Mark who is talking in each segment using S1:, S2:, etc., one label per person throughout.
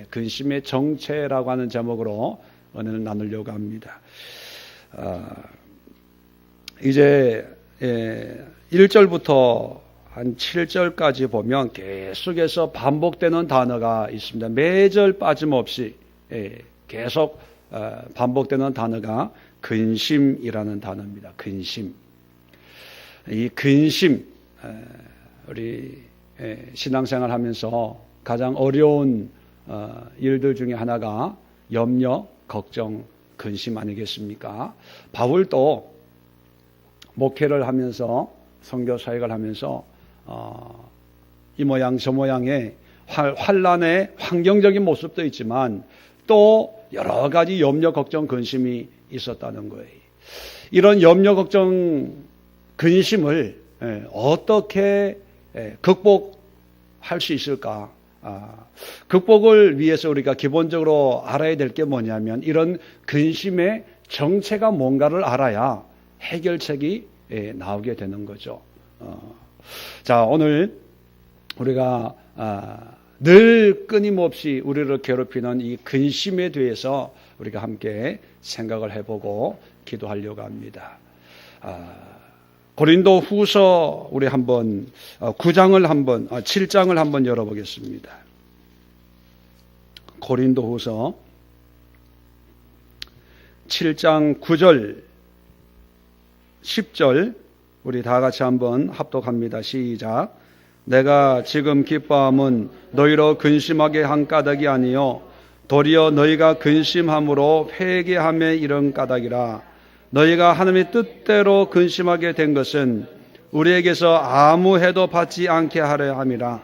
S1: 근심의 정체라고 하는 제목으로 은혜를 나누려고 합니다. 이제 1절부터 한 7절까지 보면 계속해서 반복되는 단어가 있습니다. 매절 빠짐없이 계속 반복되는 단어가 근심이라는 단어입니다. 근심. 이 근심, 우리 신앙생활 하면서 가장 어려운 일들 중에 하나가 염려, 걱정, 근심 아니겠습니까? 바울도 목회를 하면서 선교 사역을 하면서 이 모양 저 모양의 환난의 환경적인 모습도 있지만 또 여러 가지 염려, 걱정, 근심이 있었다는 거예요. 이런 염려, 걱정, 근심을 어떻게 극복할 수 있을까? 극복을 위해서 우리가 기본적으로 알아야 될 게 뭐냐면 이런 근심의 정체가 뭔가를 알아야 해결책이 나오게 되는 거죠. 자, 오늘 우리가 늘 끊임없이 우리를 괴롭히는 이 근심에 대해서 우리가 함께 생각을 해보고 기도하려고 합니다. 고린도 후서 우리 한번 7장을 한번 열어보겠습니다. 고린도 후서 7장 9절 10절 우리 다 같이 한번 합독합니다. 시작. 내가 지금 기뻐함은 너희로 근심하게 한 까닭이 아니요 도리어 너희가 근심함으로 회개함에 이른 까닭이라. 너희가 하나님의 뜻대로 근심하게 된 것은 우리에게서 아무 해도 받지 않게 하려 함이라.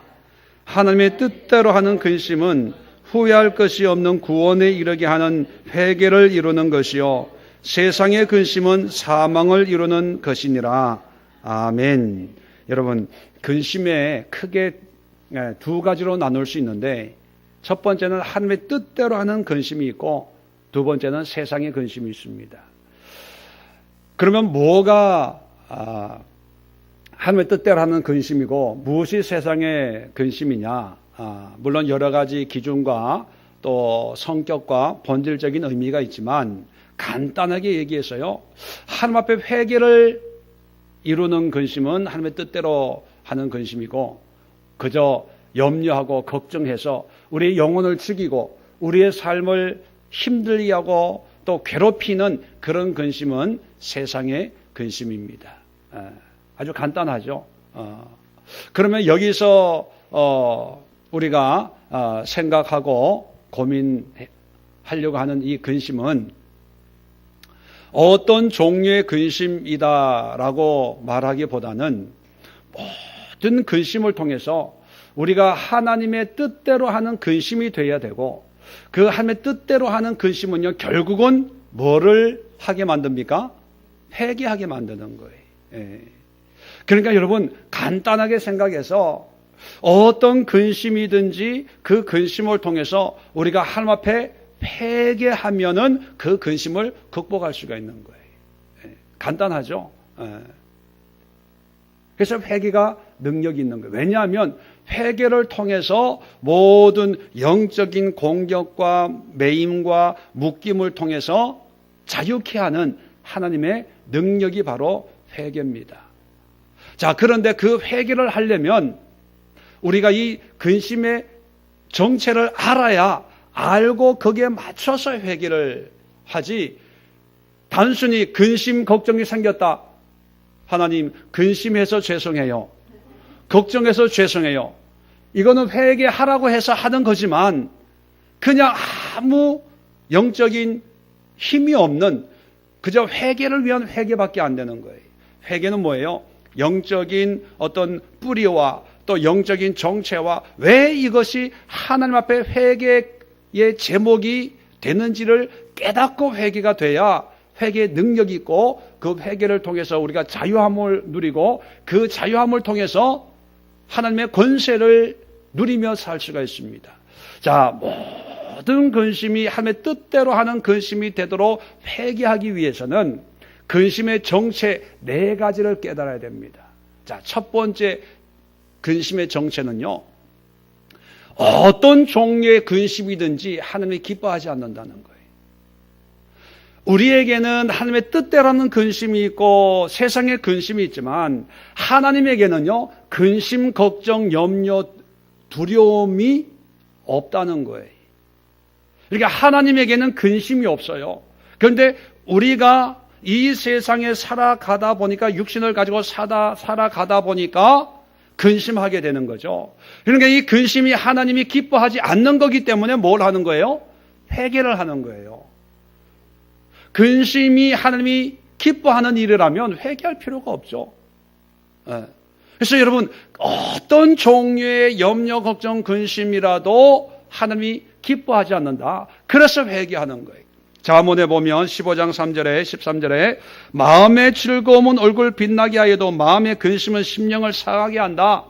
S1: 하나님의 뜻대로 하는 근심은 후회할 것이 없는 구원에 이르게 하는 회개를 이루는 것이요 세상의 근심은 사망을 이루는 것이니라. 아멘. 여러분, 근심에 크게 두 가지로 나눌 수 있는데 첫 번째는 하나님의 뜻대로 하는 근심이 있고 두 번째는 세상의 근심이 있습니다. 그러면 뭐가 하나님의 뜻대로 하는 근심이고 무엇이 세상의 근심이냐? 물론 여러 가지 기준과 또 성격과 본질적인 의미가 있지만 간단하게 얘기해서요. 하나님 앞에 회개를 이루는 근심은 하나님의 뜻대로 하는 근심이고 그저 염려하고 걱정해서 우리의 영혼을 죽이고 우리의 삶을 힘들게 하고 또 괴롭히는 그런 근심은 세상의 근심입니다. 아주 간단하죠. 그러면 여기서 우리가 생각하고 고민하려고 하는 이 근심은 어떤 종류의 근심이다라고 말하기보다는 모든 근심을 통해서 우리가 하나님의 뜻대로 하는 근심이 되어야 되고 그 하나님의 뜻대로 하는 근심은요 결국은 뭐를 하게 만듭니까? 회개하게 만드는 거예요. 그러니까 여러분 간단하게 생각해서 어떤 근심이든지 그 근심을 통해서 우리가 하나님 앞에 회개하면은 그 근심을 극복할 수가 있는 거예요. 간단하죠. 그래서 회개가 능력이 있는 거예요. 왜냐하면 회개를 통해서 모든 영적인 공격과 매임과 묶임을 통해서 자유케 하는 하나님의 능력이 바로 회개입니다. 자, 그런데 그 회개를 하려면 우리가 이 근심의 정체를 알아야 알고 거기에 맞춰서 회개를 하지 단순히 근심 걱정이 생겼다. 하나님 근심해서 죄송해요. 걱정해서 죄송해요. 이거는 회개하라고 해서 하는 거지만 그냥 아무 영적인 힘이 없는 그저 회개를 위한 회개밖에 안 되는 거예요. 회개는 뭐예요? 영적인 어떤 뿌리와 또 영적인 정체와 왜 이것이 하나님 앞에 회개의 제목이 되는지를 깨닫고 회개가 돼야 회개의 능력이 있고 그 회개를 통해서 우리가 자유함을 누리고 그 자유함을 통해서 하나님의 권세를 누리며 살 수가 있습니다. 자, 모든 근심이 하나님의 뜻대로 하는 근심이 되도록 회개하기 위해서는 근심의 정체 4가지를 깨달아야 됩니다. 자, 첫 번째 근심의 정체는요. 어떤 종류의 근심이든지 하나님이 기뻐하지 않는다는 거예요. 우리에게는 하나님의 뜻대로는 근심이 있고 세상의 근심이 있지만 하나님에게는요, 근심, 걱정, 염려, 두려움이 없다는 거예요. 그러니까 하나님에게는 근심이 없어요. 그런데 우리가 이 세상에 살아가다 보니까, 육신을 가지고 살아가다 보니까 근심하게 되는 거죠. 그러니까 이 근심이 하나님이 기뻐하지 않는 거기 때문에 뭘 하는 거예요? 회개를 하는 거예요. 근심이 하나님이 기뻐하는 일이라면 회개할 필요가 없죠. 그래서 여러분, 어떤 종류의 염려, 걱정, 근심이라도 하나님이 기뻐하지 않는다. 그래서 회개하는 거예요. 잠언에 보면 15장 3절에 13절에 마음의 즐거움은 얼굴 빛나게 하여도 마음의 근심은 심령을 상하게 한다.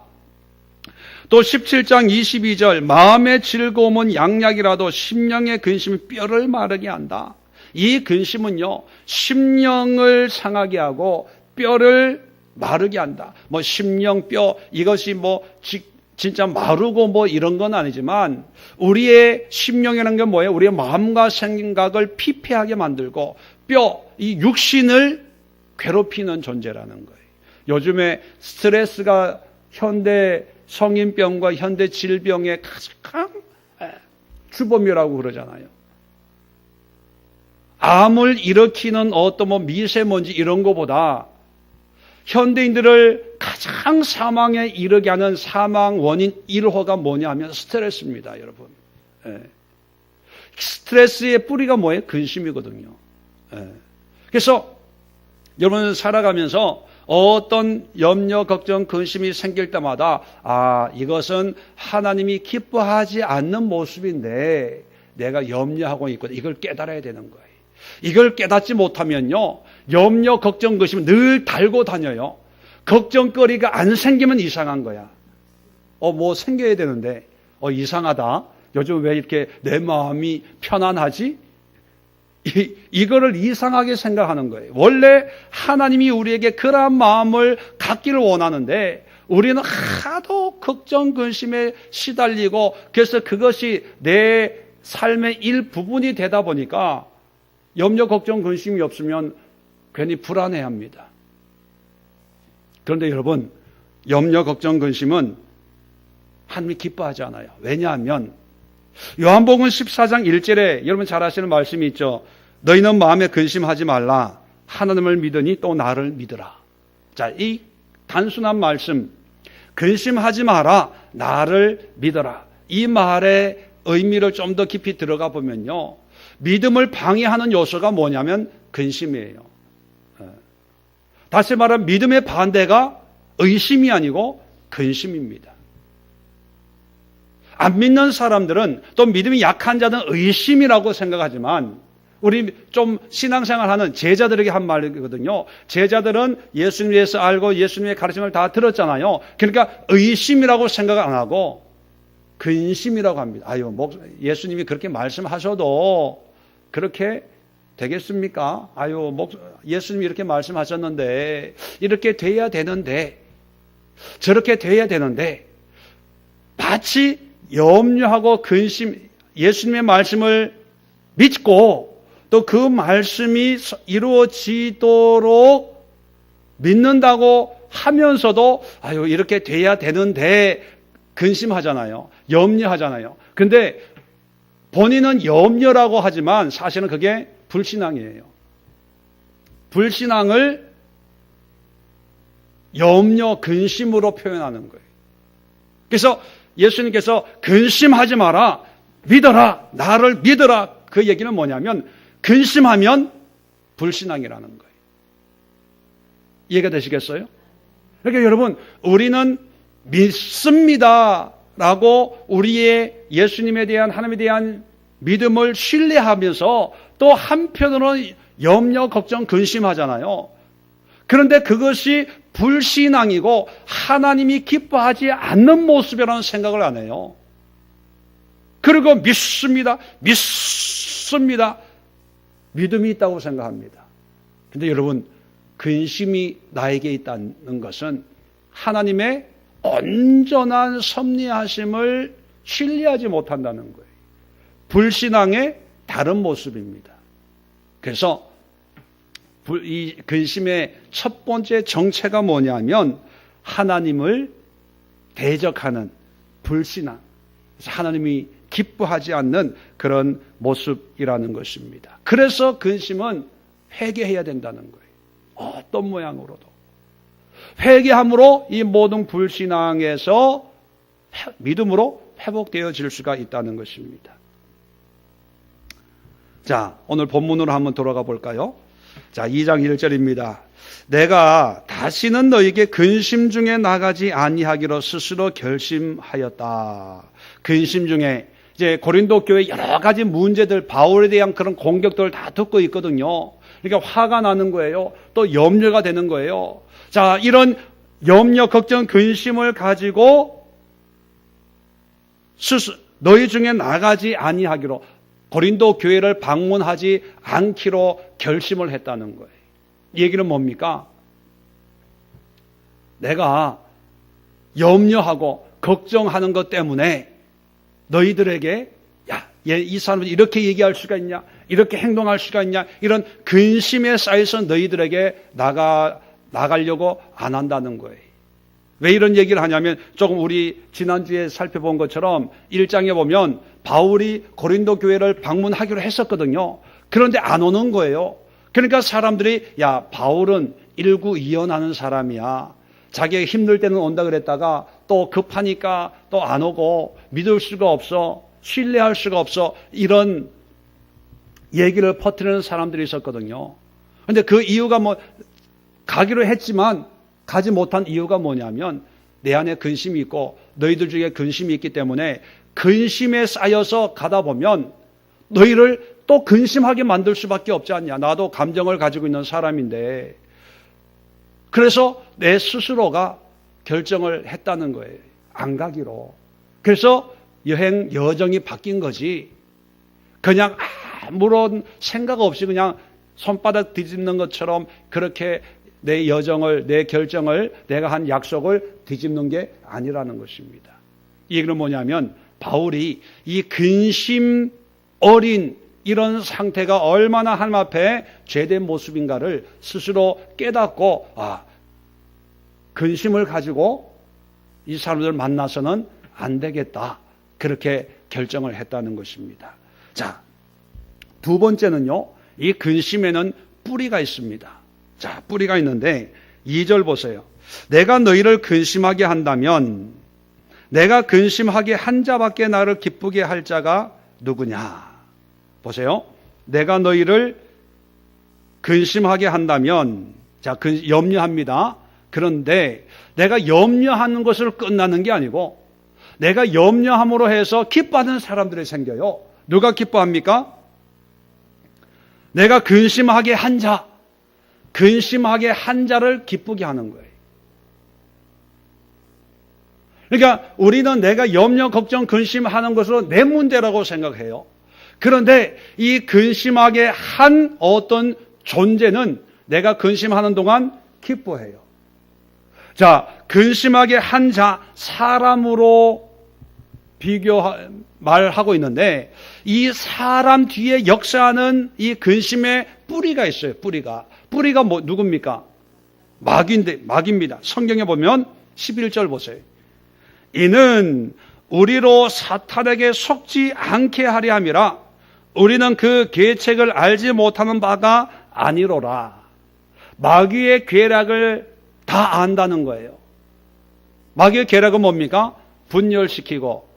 S1: 또 17장 22절 마음의 즐거움은 양약이라도 심령의 근심은 뼈를 마르게 한다. 이 근심은요, 심령을 상하게 하고 뼈를 마르게 한다. 뭐 심령, 뼈, 이것이 뭐 진짜 마르고 뭐 이런 건 아니지만 우리의 심령이라는 게 뭐예요? 우리의 마음과 생각을 피폐하게 만들고 뼈, 이 육신을 괴롭히는 존재라는 거예요. 요즘에 스트레스가 현대 성인병과 현대 질병의 가장 주범이라고 그러잖아요. 암을 일으키는 어떤 뭐 미세먼지 이런 거보다 현대인들을 가장 사망에 이르게 하는 사망 원인 1호가 뭐냐 하면 스트레스입니다, 여러분. 스트레스의 뿌리가 뭐예요? 근심이거든요. 그래서 여러분 살아가면서 어떤 염려, 걱정, 근심이 생길 때마다 이것은 하나님이 기뻐하지 않는 모습인데 내가 염려하고 있거든. 이걸 깨달아야 되는 거예요. 이걸 깨닫지 못하면요, 염려, 걱정, 근심은 늘 달고 다녀요. 걱정거리가 안 생기면 이상한 거야. 뭐 생겨야 되는데 이상하다. 요즘 왜 이렇게 내 마음이 편안하지? 이거를 이상하게 생각하는 거예요. 원래 하나님이 우리에게 그러한 마음을 갖기를 원하는데 우리는 하도 걱정, 근심에 시달리고 그래서 그것이 내 삶의 일부분이 되다 보니까 염려, 걱정, 근심이 없으면 괜히 불안해합니다. 그런데 여러분, 염려, 걱정, 근심은 하나님이 기뻐하지 않아요. 왜냐하면 요한복음 14장 1절에 여러분 잘 아시는 말씀이 있죠. 너희는 마음에 근심하지 말라. 하나님을 믿으니 또 나를 믿으라. 자, 이 단순한 말씀, 근심하지 마라. 나를 믿어라. 이 말의 의미를 좀 더 깊이 들어가 보면요, 믿음을 방해하는 요소가 뭐냐면 근심이에요. 다시 말하면 믿음의 반대가 의심이 아니고 근심입니다. 안 믿는 사람들은 또 믿음이 약한 자는 의심이라고 생각하지만 우리 좀 신앙생활하는 제자들에게 한 말이거든요. 제자들은 예수님에 대해서 알고 예수님의 가르침을 다 들었잖아요. 그러니까 의심이라고 생각 안 하고 근심이라고 합니다. 예수님이 그렇게 말씀하셔도 그렇게 되겠습니까? 예수님이 이렇게 말씀하셨는데 이렇게 돼야 되는데 저렇게 돼야 되는데 마치 염려하고 근심, 예수님의 말씀을 믿고 또 그 말씀이 이루어지도록 믿는다고 하면서도 이렇게 돼야 되는데 근심하잖아요. 염려하잖아요. 근데 본인은 염려라고 하지만 사실은 그게 불신앙이에요. 불신앙을 염려, 근심으로 표현하는 거예요. 그래서 예수님께서 근심하지 마라, 믿어라, 나를 믿어라. 그 얘기는 뭐냐면 근심하면 불신앙이라는 거예요. 이해가 되시겠어요? 그러니까 여러분, 우리는 믿습니다 라고 우리의 예수님에 대한, 하나님에 대한 믿음을 신뢰하면서 또 한편으로는 염려, 걱정, 근심하잖아요. 그런데 그것이 불신앙이고 하나님이 기뻐하지 않는 모습이라는 생각을 안 해요. 그리고 믿습니다. 믿음이 있다고 생각합니다. 근데 여러분, 근심이 나에게 있다는 것은 하나님의 온전한 섭리하심을 신뢰하지 못한다는 거예요. 불신앙의 다른 모습입니다. 그래서 이 근심의 첫 번째 정체가 뭐냐면 하나님을 대적하는 불신앙, 하나님이 기뻐하지 않는 그런 모습이라는 것입니다. 그래서 근심은 회개해야 된다는 거예요. 어떤 모양으로도. 회개함으로 이 모든 불신앙에서 믿음으로 회복되어질 수가 있다는 것입니다. 자, 오늘 본문으로 한번 돌아가 볼까요? 자, 2장 1절입니다. 내가 다시는 너에게 근심 중에 나가지 아니하기로 스스로 결심하였다. 근심 중에 이제 고린도 교회 여러 가지 문제들, 바울에 대한 그런 공격들을 다 듣고 있거든요. 그러니까 화가 나는 거예요. 또 염려가 되는 거예요. 자, 이런 염려, 걱정, 근심을 가지고 너희 중에 나가지 아니하기로, 고린도 교회를 방문하지 않기로 결심을 했다는 거예요. 이 얘기는 뭡니까? 내가 염려하고 걱정하는 것 때문에 너희들에게 야, 이 사람은 이렇게 얘기할 수가 있냐? 이렇게 행동할 수가 있냐? 이런 근심에 쌓여서 너희들에게 나가려고 안 한다는 거예요. 왜 이런 얘기를 하냐면 조금 우리 지난주에 살펴본 것처럼 1장에 보면 바울이 고린도 교회를 방문하기로 했었거든요. 그런데 안 오는 거예요. 그러니까 사람들이 야, 바울은 일구이연하는 사람이야. 자기가 힘들 때는 온다 그랬다가 또 급하니까 또 안 오고 믿을 수가 없어. 신뢰할 수가 없어. 이런 얘기를 퍼뜨리는 사람들이 있었거든요. 그런데 그 이유가 가기로 했지만 가지 못한 이유가 뭐냐면 내 안에 근심이 있고 너희들 중에 근심이 있기 때문에 근심에 쌓여서 가다 보면 너희를 또 근심하게 만들 수밖에 없지 않냐. 나도 감정을 가지고 있는 사람인데. 그래서 내 스스로가 결정을 했다는 거예요. 안 가기로. 그래서 여정이 바뀐 거지. 그냥 아무런 생각 없이 그냥 손바닥 뒤집는 것처럼 그렇게 내 결정을, 내가 한 약속을 뒤집는 게 아니라는 것입니다. 이 얘기는 뭐냐면 바울이 이 근심 어린 이런 상태가 얼마나 하나님 앞에 죄된 모습인가를 스스로 깨닫고 근심을 가지고 이 사람들을 만나서는 안 되겠다. 그렇게 결정을 했다는 것입니다. 자, 두 번째는요. 이 근심에는 뿌리가 있습니다. 자, 뿌리가 있는데 2절 보세요. 내가 너희를 근심하게 한다면 내가 근심하게 한 자밖에 나를 기쁘게 할 자가 누구냐. 보세요. 내가 너희를 근심하게 한다면, 자, 염려합니다. 그런데 내가 염려하는 것을 끝나는 게 아니고 내가 염려함으로 해서 기뻐하는 사람들이 생겨요. 누가 기뻐합니까? 내가 근심하게 한 자를 기쁘게 하는 거예요. 그러니까 우리는 내가 염려, 걱정, 근심하는 것으로 내 문제라고 생각해요. 그런데 이 근심하게 한 어떤 존재는 내가 근심하는 동안 기뻐해요. 자, 근심하게 한 자, 사람으로 말하고 있는데 이 사람 뒤에 역사하는 이 근심의 뿌리가 있어요. 뿌리가 누굽니까? 마귀입니다. 성경에 보면 11절 보세요. 이는 우리로 사탄에게 속지 않게 하려 함이라. 우리는 그 계책을 알지 못하는 바가 아니로라. 마귀의 계략을 다 안다는 거예요. 마귀의 계략은 뭡니까? 분열시키고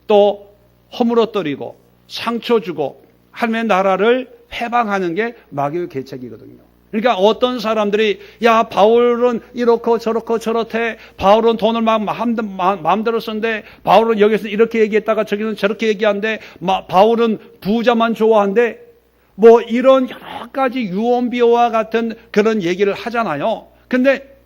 S1: 또 허물어뜨리고 상처 주고 하나님의 나라를 해방하는 게 마귀의 계책이거든요. 그러니까 어떤 사람들이 야, 바울은 이렇고 저렇고 저렇대. 바울은 돈을 막 마음대로 쓴대. 바울은 여기서 이렇게 얘기했다가 저기서는 저렇게 얘기한대. 바울은 부자만 좋아한대. 이런 여러 가지 유언비어와 같은 그런 얘기를 하잖아요. 근데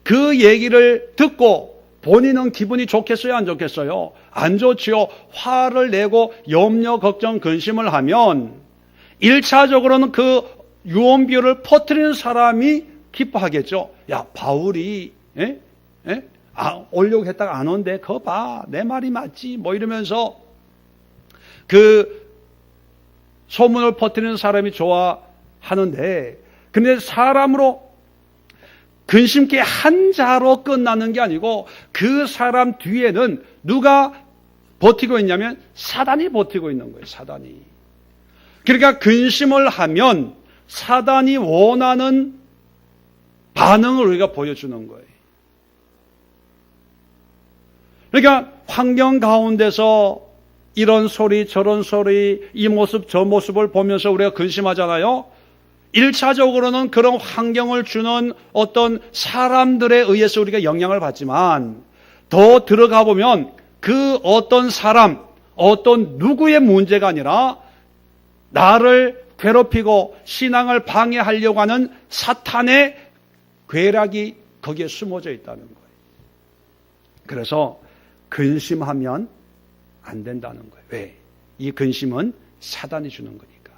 S1: 그 얘기를 듣고 본인은 기분이 좋겠어요, 안 좋겠어요? 안 좋지요. 화를 내고 염려, 걱정, 근심을 하면 1차적으로는 그 유언비어를 퍼뜨리는 사람이 기뻐하겠죠. 야, 바울이 오려고 했다가 안 온대. 그거 봐. 내 말이 맞지. 뭐 이러면서 그 소문을 퍼뜨리는 사람이 좋아하는데, 근데 사람으로 근심케 한 자로 끝나는 게 아니고 그 사람 뒤에는 누가 버티고 있냐면 사단이 버티고 있는 거예요. 사단이. 그러니까 근심을 하면 사단이 원하는 반응을 우리가 보여주는 거예요. 그러니까 환경 가운데서 이런 소리 저런 소리 이 모습 저 모습을 보면서 우리가 근심하잖아요. 1차적으로는 그런 환경을 주는 어떤 사람들에 의해서 우리가 영향을 받지만 더 들어가 보면 그 어떤 사람, 어떤 누구의 문제가 아니라 나를 괴롭히고 신앙을 방해하려고 하는 사탄의 괴락이 거기에 숨어져 있다는 거예요. 그래서 근심하면 안 된다는 거예요. 왜? 이 근심은 사단이 주는 거니까.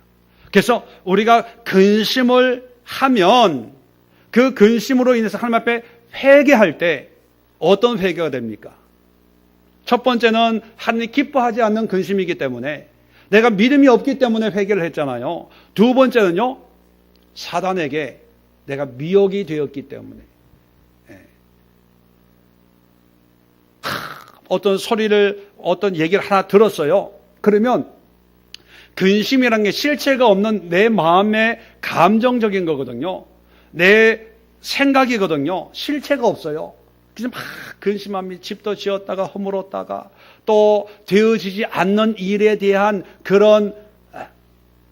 S1: 그래서 우리가 근심을 하면 그 근심으로 인해서 하나님 앞에 회개할 때 어떤 회개가 됩니까? 첫 번째는 하나님 기뻐하지 않는 근심이기 때문에 내가 믿음이 없기 때문에 회개를 했잖아요. 두 번째는요, 사단에게 내가 미혹이 되었기 때문에. 어떤 소리를, 어떤 얘기를 하나 들었어요. 그러면 근심이라는 게 실체가 없는 내 마음의 감정적인 거거든요. 내 생각이거든요. 실체가 없어요. 그래서 막 근심합니다. 집도 지었다가 허물었다가 또 되어지지 않는 일에 대한 그런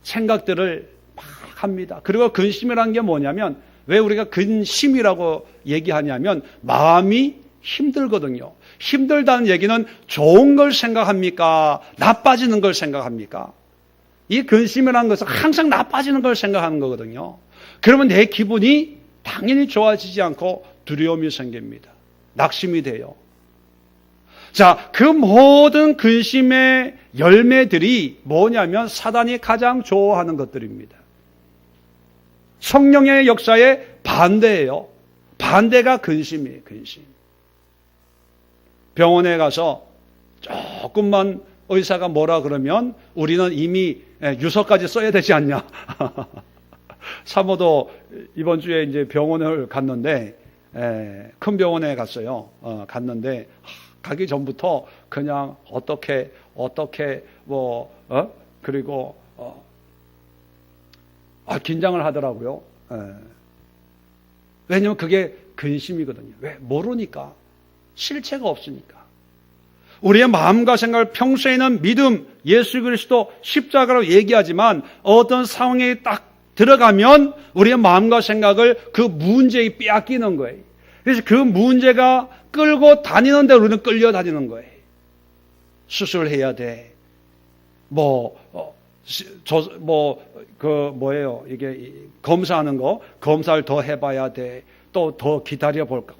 S1: 생각들을 막 합니다. 그리고 근심이라는 게 뭐냐면, 왜 우리가 근심이라고 얘기하냐면 마음이 힘들거든요. 힘들다는 얘기는 좋은 걸 생각합니까? 나빠지는 걸 생각합니까? 이 근심이라는 것은 항상 나빠지는 걸 생각하는 거거든요. 그러면 내 기분이 당연히 좋아지지 않고 두려움이 생깁니다. 낙심이 돼요. 자, 그 모든 근심의 열매들이 뭐냐면 사단이 가장 좋아하는 것들입니다. 성령의 역사에 반대예요. 반대가 근심이에요. 근심. 병원에 가서 조금만 의사가 뭐라 그러면 우리는 이미 유서까지 써야 되지 않냐. 사모도 이번 주에 이제 병원을 갔는데, 큰 병원에 갔어요. 갔는데 가기 전부터 그냥 어떻게 그리고 긴장을 하더라고요. 왜냐면 그게 근심이거든요. 왜? 모르니까. 실체가 없으니까. 우리의 마음과 생각을 평소에는 믿음, 예수 그리스도, 십자가로 얘기하지만 어떤 상황에 딱 들어가면 우리의 마음과 생각을 그 문제에 빼앗기는 거예요. 그래서 그 문제가 끌고 다니는데 우리는 끌려다니는 거예요. 수술해야 돼. 이게 검사하는 거, 검사를 더 해봐야 돼. 또 더 기다려볼까.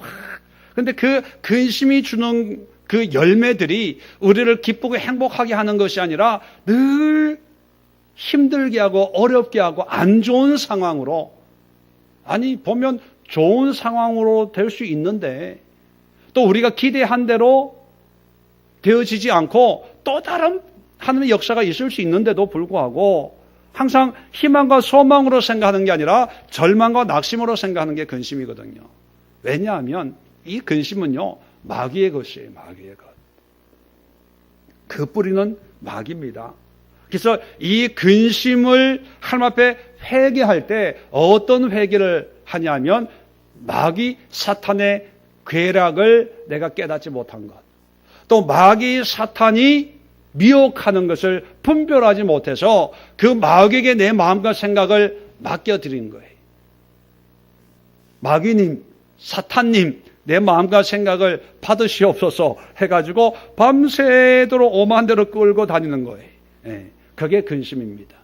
S1: 근데 그 근심이 주는 그 열매들이 우리를 기쁘고 행복하게 하는 것이 아니라 늘 힘들게 하고 어렵게 하고 안 좋은 상황으로, 아니 보면 좋은 상황으로 될 수 있는데 또 우리가 기대한 대로 되어지지 않고 또 다른 하나님의 역사가 있을 수 있는데도 불구하고 항상 희망과 소망으로 생각하는 게 아니라 절망과 낙심으로 생각하는 게 근심이거든요. 왜냐하면 이 근심은요, 마귀의 것이에요. 마귀의 것. 그 뿌리는 마귀입니다. 그래서 이 근심을 하나님 앞에 회개할 때 어떤 회개를 하냐면 마귀 사탄의 괴락을 내가 깨닫지 못한 것, 또 마귀 사탄이 미혹하는 것을 분별하지 못해서 그 마귀에게 내 마음과 생각을 맡겨드린 거예요. 마귀님, 사탄님, 내 마음과 생각을 받으시옵소서 해가지고 밤새도록 오만 대로 끌고 다니는 거예요. 그게 근심입니다.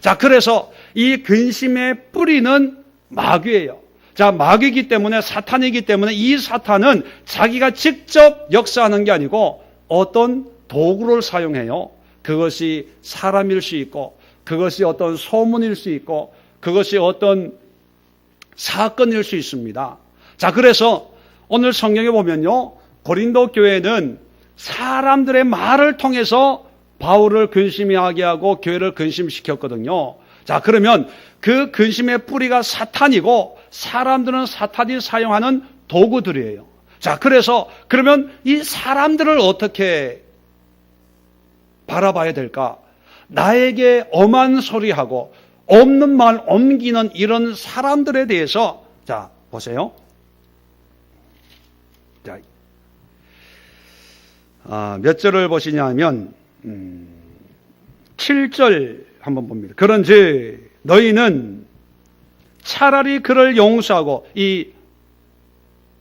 S1: 자, 그래서 이 근심의 뿌리는 마귀예요. 자, 마귀이기 때문에, 사탄이기 때문에 이 사탄은 자기가 직접 역사하는 게 아니고 어떤 도구를 사용해요. 그것이 사람일 수 있고, 그것이 어떤 소문일 수 있고, 그것이 어떤 사건일 수 있습니다. 자, 그래서 오늘 성경에 보면요, 고린도 교회는 사람들의 말을 통해서 바울을 근심하게 하고 교회를 근심시켰거든요. 자, 그러면 그 근심의 뿌리가 사탄이고 사람들은 사탄이 사용하는 도구들이에요. 자, 그래서 그러면 이 사람들을 어떻게 바라봐야 될까? 나에게 엄한 소리하고 없는 말 옮기는 이런 사람들에 대해서, 자, 보세요. 자, 몇 절을 보시냐면 7절 한번 봅니다. 그런지 너희는 차라리 그를 용서하고, 이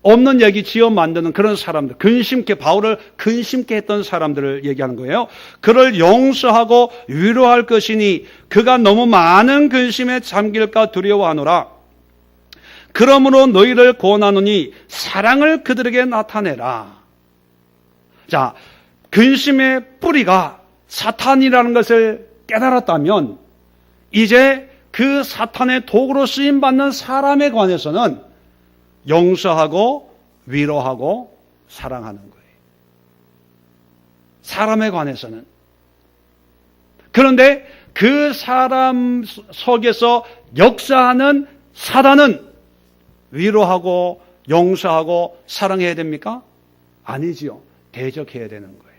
S1: 없는 얘기 지어 만드는 그런 사람들, 근심케, 바울을 근심케 했던 사람들을 얘기하는 거예요. 그를 용서하고 위로할 것이니 그가 너무 많은 근심에 잠길까 두려워하노라. 그러므로 너희를 권하노니 사랑을 그들에게 나타내라. 자, 근심의 뿌리가 사탄이라는 것을 깨달았다면 이제 그 사탄의 도구로 쓰임받는 사람에 관해서는 용서하고 위로하고 사랑하는 거예요. 사람에 관해서는. 그런데 그 사람 속에서 역사하는 사단은 위로하고 용서하고 사랑해야 됩니까? 아니지요. 대적해야 되는 거예요.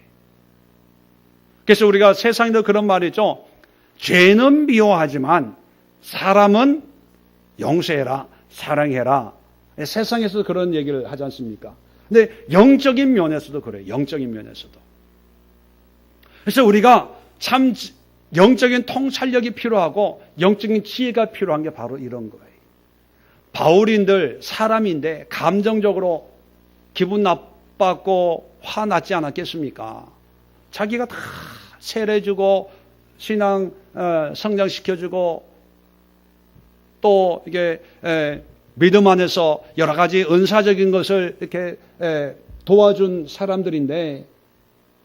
S1: 그래서 우리가 세상에도 그런 말이 있죠. 죄는 미워하지만 사람은 용서해라, 사랑해라. 세상에서도 그런 얘기를 하지 않습니까? 근데 영적인 면에서도 그래요. 영적인 면에서도. 그래서 우리가 참 영적인 통찰력이 필요하고 영적인 지혜가 필요한 게 바로 이런 거예요. 바울인들 사람인데 감정적으로 기분 나빴고 화났지 않았겠습니까? 자기가 다 세례주고 신앙 성장시켜주고 또 이게 믿음 안에서 여러 가지 은사적인 것을 이렇게 도와준 사람들인데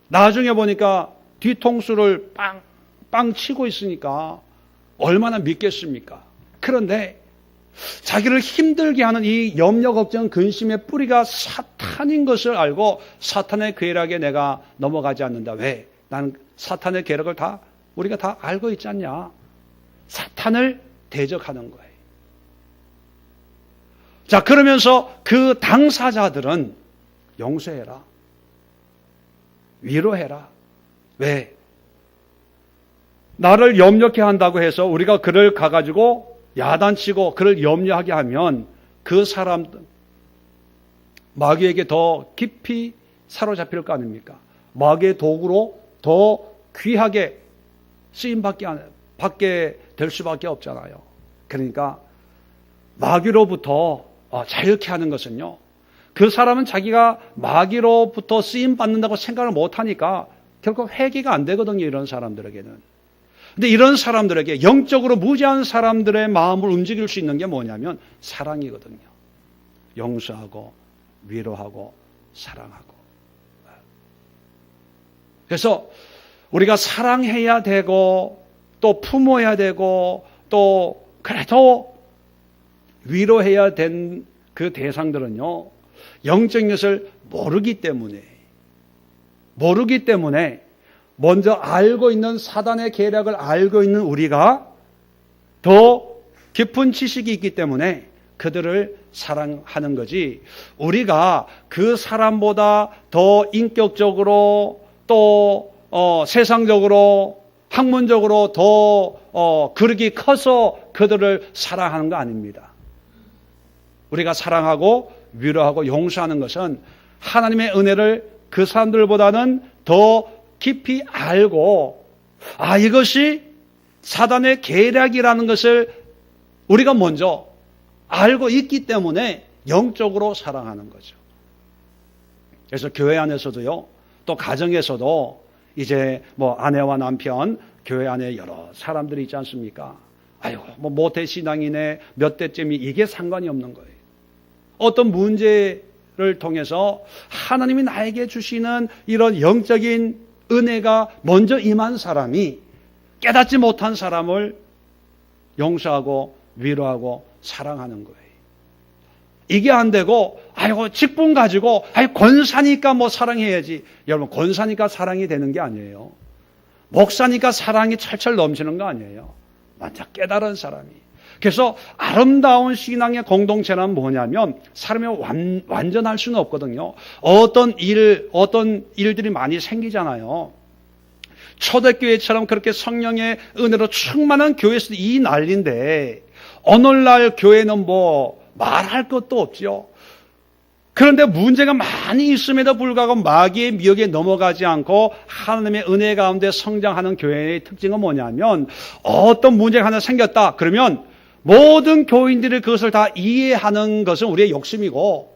S1: 나중에 보니까 뒤통수를 빵빵 치고 있으니까 얼마나 믿겠습니까? 그런데 자기를 힘들게 하는 이 염려, 걱정, 근심의 뿌리가 사탄인 것을 알고 사탄의 괴락에 내가 넘어가지 않는다. 왜? 나는 사탄의 괴락을 다 우리가 다 알고 있지 않냐? 사탄을 대적하는 거예요. 자, 그러면서 그 당사자들은 용서해라. 위로해라. 왜? 나를 염려케 한다고 해서 우리가 그를 가가지고 야단치고 그를 염려하게 하면 그 사람 마귀에게 더 깊이 사로잡힐 거 아닙니까? 마귀의 도구로 더 귀하게 쓰임받게 될 수밖에 없잖아요. 그러니까 마귀로부터 자유케 하는 것은요, 그 사람은 자기가 마귀로부터 쓰임받는다고 생각을 못하니까 결국 회개가 안 되거든요. 이런 사람들에게는. 근데 이런 사람들에게 영적으로 무지한 사람들의 마음을 움직일 수 있는 게 뭐냐면 사랑이거든요. 용서하고 위로하고 사랑하고. 그래서 우리가 사랑해야 되고 또 품어야 되고 또 그래도 위로해야 된 그 대상들은요, 영적인 것을 모르기 때문에 먼저 알고 있는 사단의 계략을 알고 있는 우리가 더 깊은 지식이 있기 때문에 그들을 사랑하는 거지, 우리가 그 사람보다 더 인격적으로 또 세상적으로 학문적으로 더 그릇이 커서 그들을 사랑하는 거 아닙니다. 우리가 사랑하고 위로하고 용서하는 것은 하나님의 은혜를 그 사람들보다는 더 깊이 알고, 이것이 사단의 계략이라는 것을 우리가 먼저 알고 있기 때문에 영적으로 사랑하는 거죠. 그래서 교회 안에서도요, 또 가정에서도 이제 뭐 아내와 남편, 교회 안에 여러 사람들이 있지 않습니까? 아이고, 뭐 모태신앙이네, 몇 대쯤이, 이게 상관이 없는 거예요. 어떤 문제를 통해서 하나님이 나에게 주시는 이런 영적인 은혜가 먼저 임한 사람이 깨닫지 못한 사람을 용서하고 위로하고 사랑하는 거예요. 이게 안 되고, 아이고, 직분 가지고, 권사니까 뭐 사랑해야지. 여러분, 권사니까 사랑이 되는 게 아니에요. 목사니까 사랑이 철철 넘치는 거 아니에요. 먼저 깨달은 사람이. 그래서 아름다운 신앙의 공동체는 뭐냐면, 사람이 완전할 수는 없거든요. 어떤 일들이 많이 생기잖아요. 초대교회처럼 그렇게 성령의 은혜로 충만한 교회에서 이 난리인데, 오늘날 교회는 뭐 말할 것도 없죠. 그런데 문제가 많이 있음에도 불구하고 마귀의 미혹에 넘어가지 않고 하나님의 은혜 가운데 성장하는 교회의 특징은 뭐냐면, 어떤 문제가 하나 생겼다 그러면 모든 교인들이 그것을 다 이해하는 것은 우리의 욕심이고,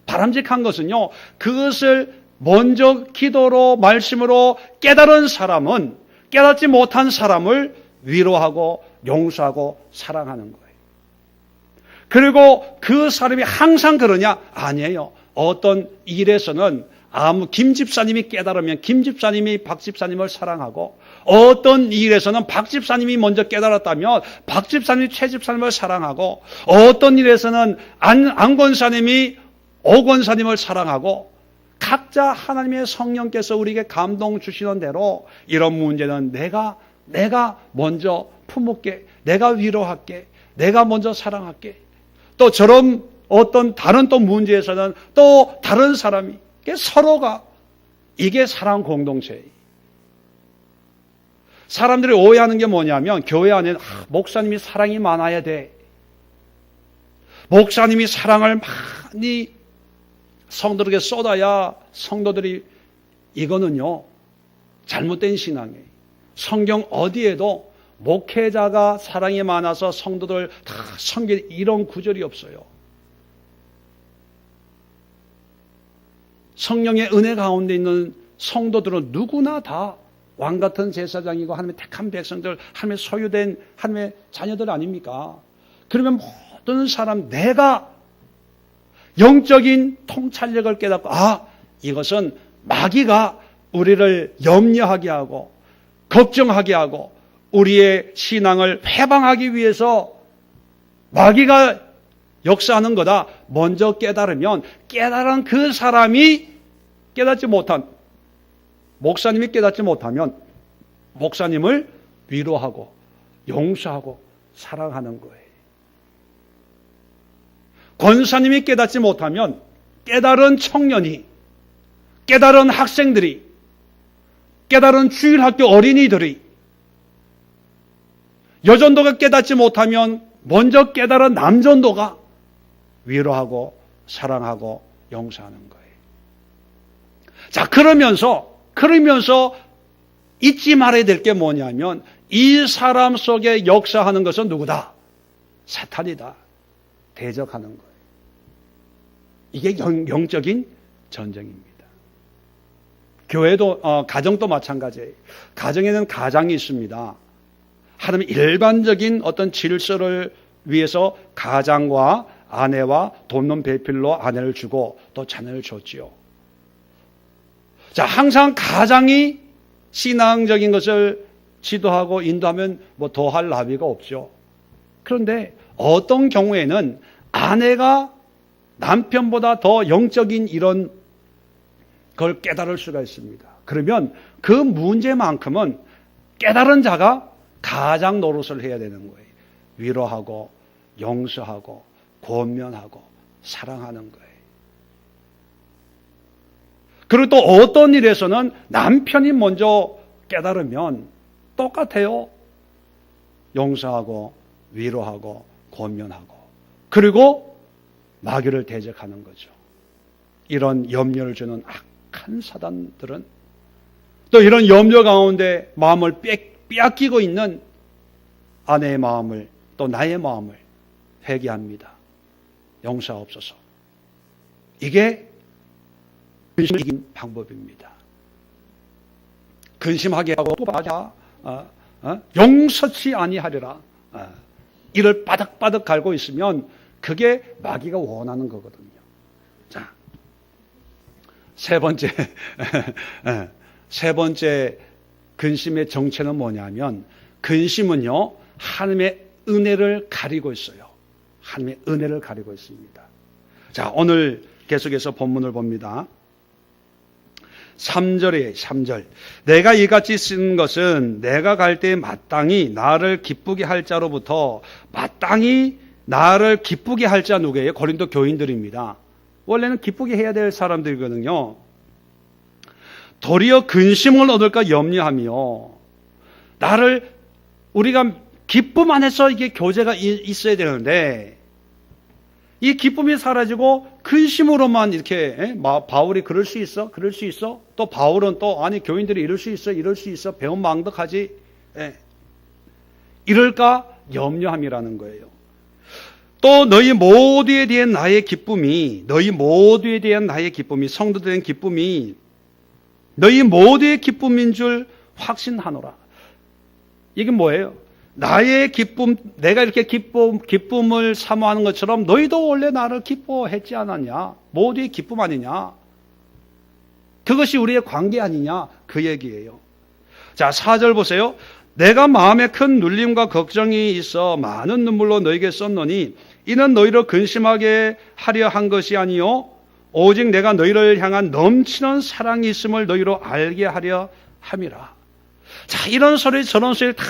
S1: 바람직한 것은요, 그것을 먼저 기도로 말씀으로 깨달은 사람은 깨닫지 못한 사람을 위로하고 용서하고 사랑하는 거예요. 그리고 그 사람이 항상 그러냐? 아니에요. 어떤 일에서는 김 집사님이 깨달으면 김 집사님이 박 집사님을 사랑하고, 어떤 일에서는 박 집사님이 먼저 깨달았다면 박 집사님이 최 집사님을 사랑하고, 어떤 일에서는 안 권사님이 오 권사님을 사랑하고, 각자 하나님의 성령께서 우리에게 감동 주시는 대로 이런 문제는 내가 먼저 품을게, 내가 위로할게, 내가 먼저 사랑할게. 또 저런 어떤 다른 또 문제에서는 또 다른 사람이, 서로가, 이게 사랑 공동체예요. 사람들이 오해하는 게 뭐냐면, 교회 안에 목사님이 사랑이 많아야 돼, 목사님이 사랑을 많이 성도들에게 쏟아야 성도들이, 이거는요 잘못된 신앙이에요. 성경 어디에도 목회자가 사랑이 많아서 성도들 다 섬기는 이런 구절이 없어요. 성령의 은혜 가운데 있는 성도들은 누구나 다 왕같은 제사장이고 하나님의 택한 백성들, 하나님의 소유된 하나님의 자녀들 아닙니까? 그러면 모든 사람, 내가 영적인 통찰력을 깨닫고, 이것은 마귀가 우리를 염려하게 하고 걱정하게 하고 우리의 신앙을 해방하기 위해서 마귀가 역사하는 거다. 먼저 깨달으면, 깨달은 그 사람이 깨닫지 못한, 목사님이 깨닫지 못하면 목사님을 위로하고 용서하고 사랑하는 거예요. 권사님이 깨닫지 못하면 깨달은 청년이, 깨달은 학생들이, 깨달은 주일학교 어린이들이, 여전도가 깨닫지 못하면 먼저 깨달은 남전도가 위로하고 사랑하고 용서하는 거예요. 자, 그러면서 잊지 말아야 될 게 뭐냐면, 이 사람 속에 역사하는 것은 누구다? 사탄이다. 대적하는 거예요. 이게 영적인 전쟁입니다. 교회도, 가정도 마찬가지예요. 가정에는 가장이 있습니다. 하나님 일반적인 어떤 질서를 위해서 가장과 아내와 돕는 배필로 아내를 주고 또 자녀를 줬지요. 자, 항상 가장이 신앙적인 것을 지도하고 인도하면 뭐 더할 나위가 없죠. 그런데 어떤 경우에는 아내가 남편보다 더 영적인 이런 걸 깨달을 수가 있습니다. 그러면 그 문제만큼은 깨달은 자가 가장 노릇을 해야 되는 거예요. 위로하고 용서하고 권면하고 사랑하는 거예요. 그리고 또 어떤 일에서는 남편이 먼저 깨달으면 똑같아요. 용서하고 위로하고 권면하고, 그리고 마귀를 대적하는 거죠. 이런 염려를 주는 악한 사단들은 또 이런 염려 가운데 마음을 빼앗기고 있는 아내의 마음을, 또 나의 마음을 회개합니다. 용서하옵소서. 이게 근심을 이긴 방법입니다. 근심하게 하고 또 맞아, 용서치 아니하리라, 이를 바닥바닥 갈고 있으면 그게 마귀가 원하는 거거든요. 자, 세 번째 근심의 정체는 뭐냐면, 근심은요 하나님의 은혜를 가리고 있어요. 하나님의 은혜를 가리고 있습니다. 자, 오늘 계속해서 본문을 봅니다. 3절이에요. 3절. 내가 이같이 쓴 것은 내가 갈 때 마땅히 나를 기쁘게 할 자로부터, 마땅히 나를 기쁘게 할 자 누구예요? 고린도 교인들입니다. 원래는 기쁘게 해야 될 사람들이거든요. 도리어 근심을 얻을까 염려하며, 나를, 우리가 기쁨 안에서 이게 교제가 있어야 되는데, 이 기쁨이 사라지고 근심으로만 이렇게, 바울이 그럴 수 있어? 그럴 수 있어? 또 바울은 또, 아니, 교인들이 이럴 수 있어? 이럴 수 있어? 배은망덕하지? 이럴까? 염려함이라는 거예요. 또 너희 모두에 대한 나의 기쁨이, 성도들의 기쁨이 너희 모두의 기쁨인 줄 확신하노라. 이게 뭐예요? 나의 기쁨, 내가 이렇게 기쁨을 사모하는 것처럼 너희도 원래 나를 기뻐했지 않았냐? 모두의 기쁨 아니냐? 그것이 우리의 관계 아니냐? 그 얘기예요. 자, 4절 보세요. 내가 마음에 큰 눌림과 걱정이 있어 많은 눈물로 너에게 썼노니 이는 너희를 근심하게 하려 한 것이 아니요 오직 내가 너희를 향한 넘치는 사랑이 있음을 너희로 알게 하려 함이라. 자, 이런 소리 저런 소리 다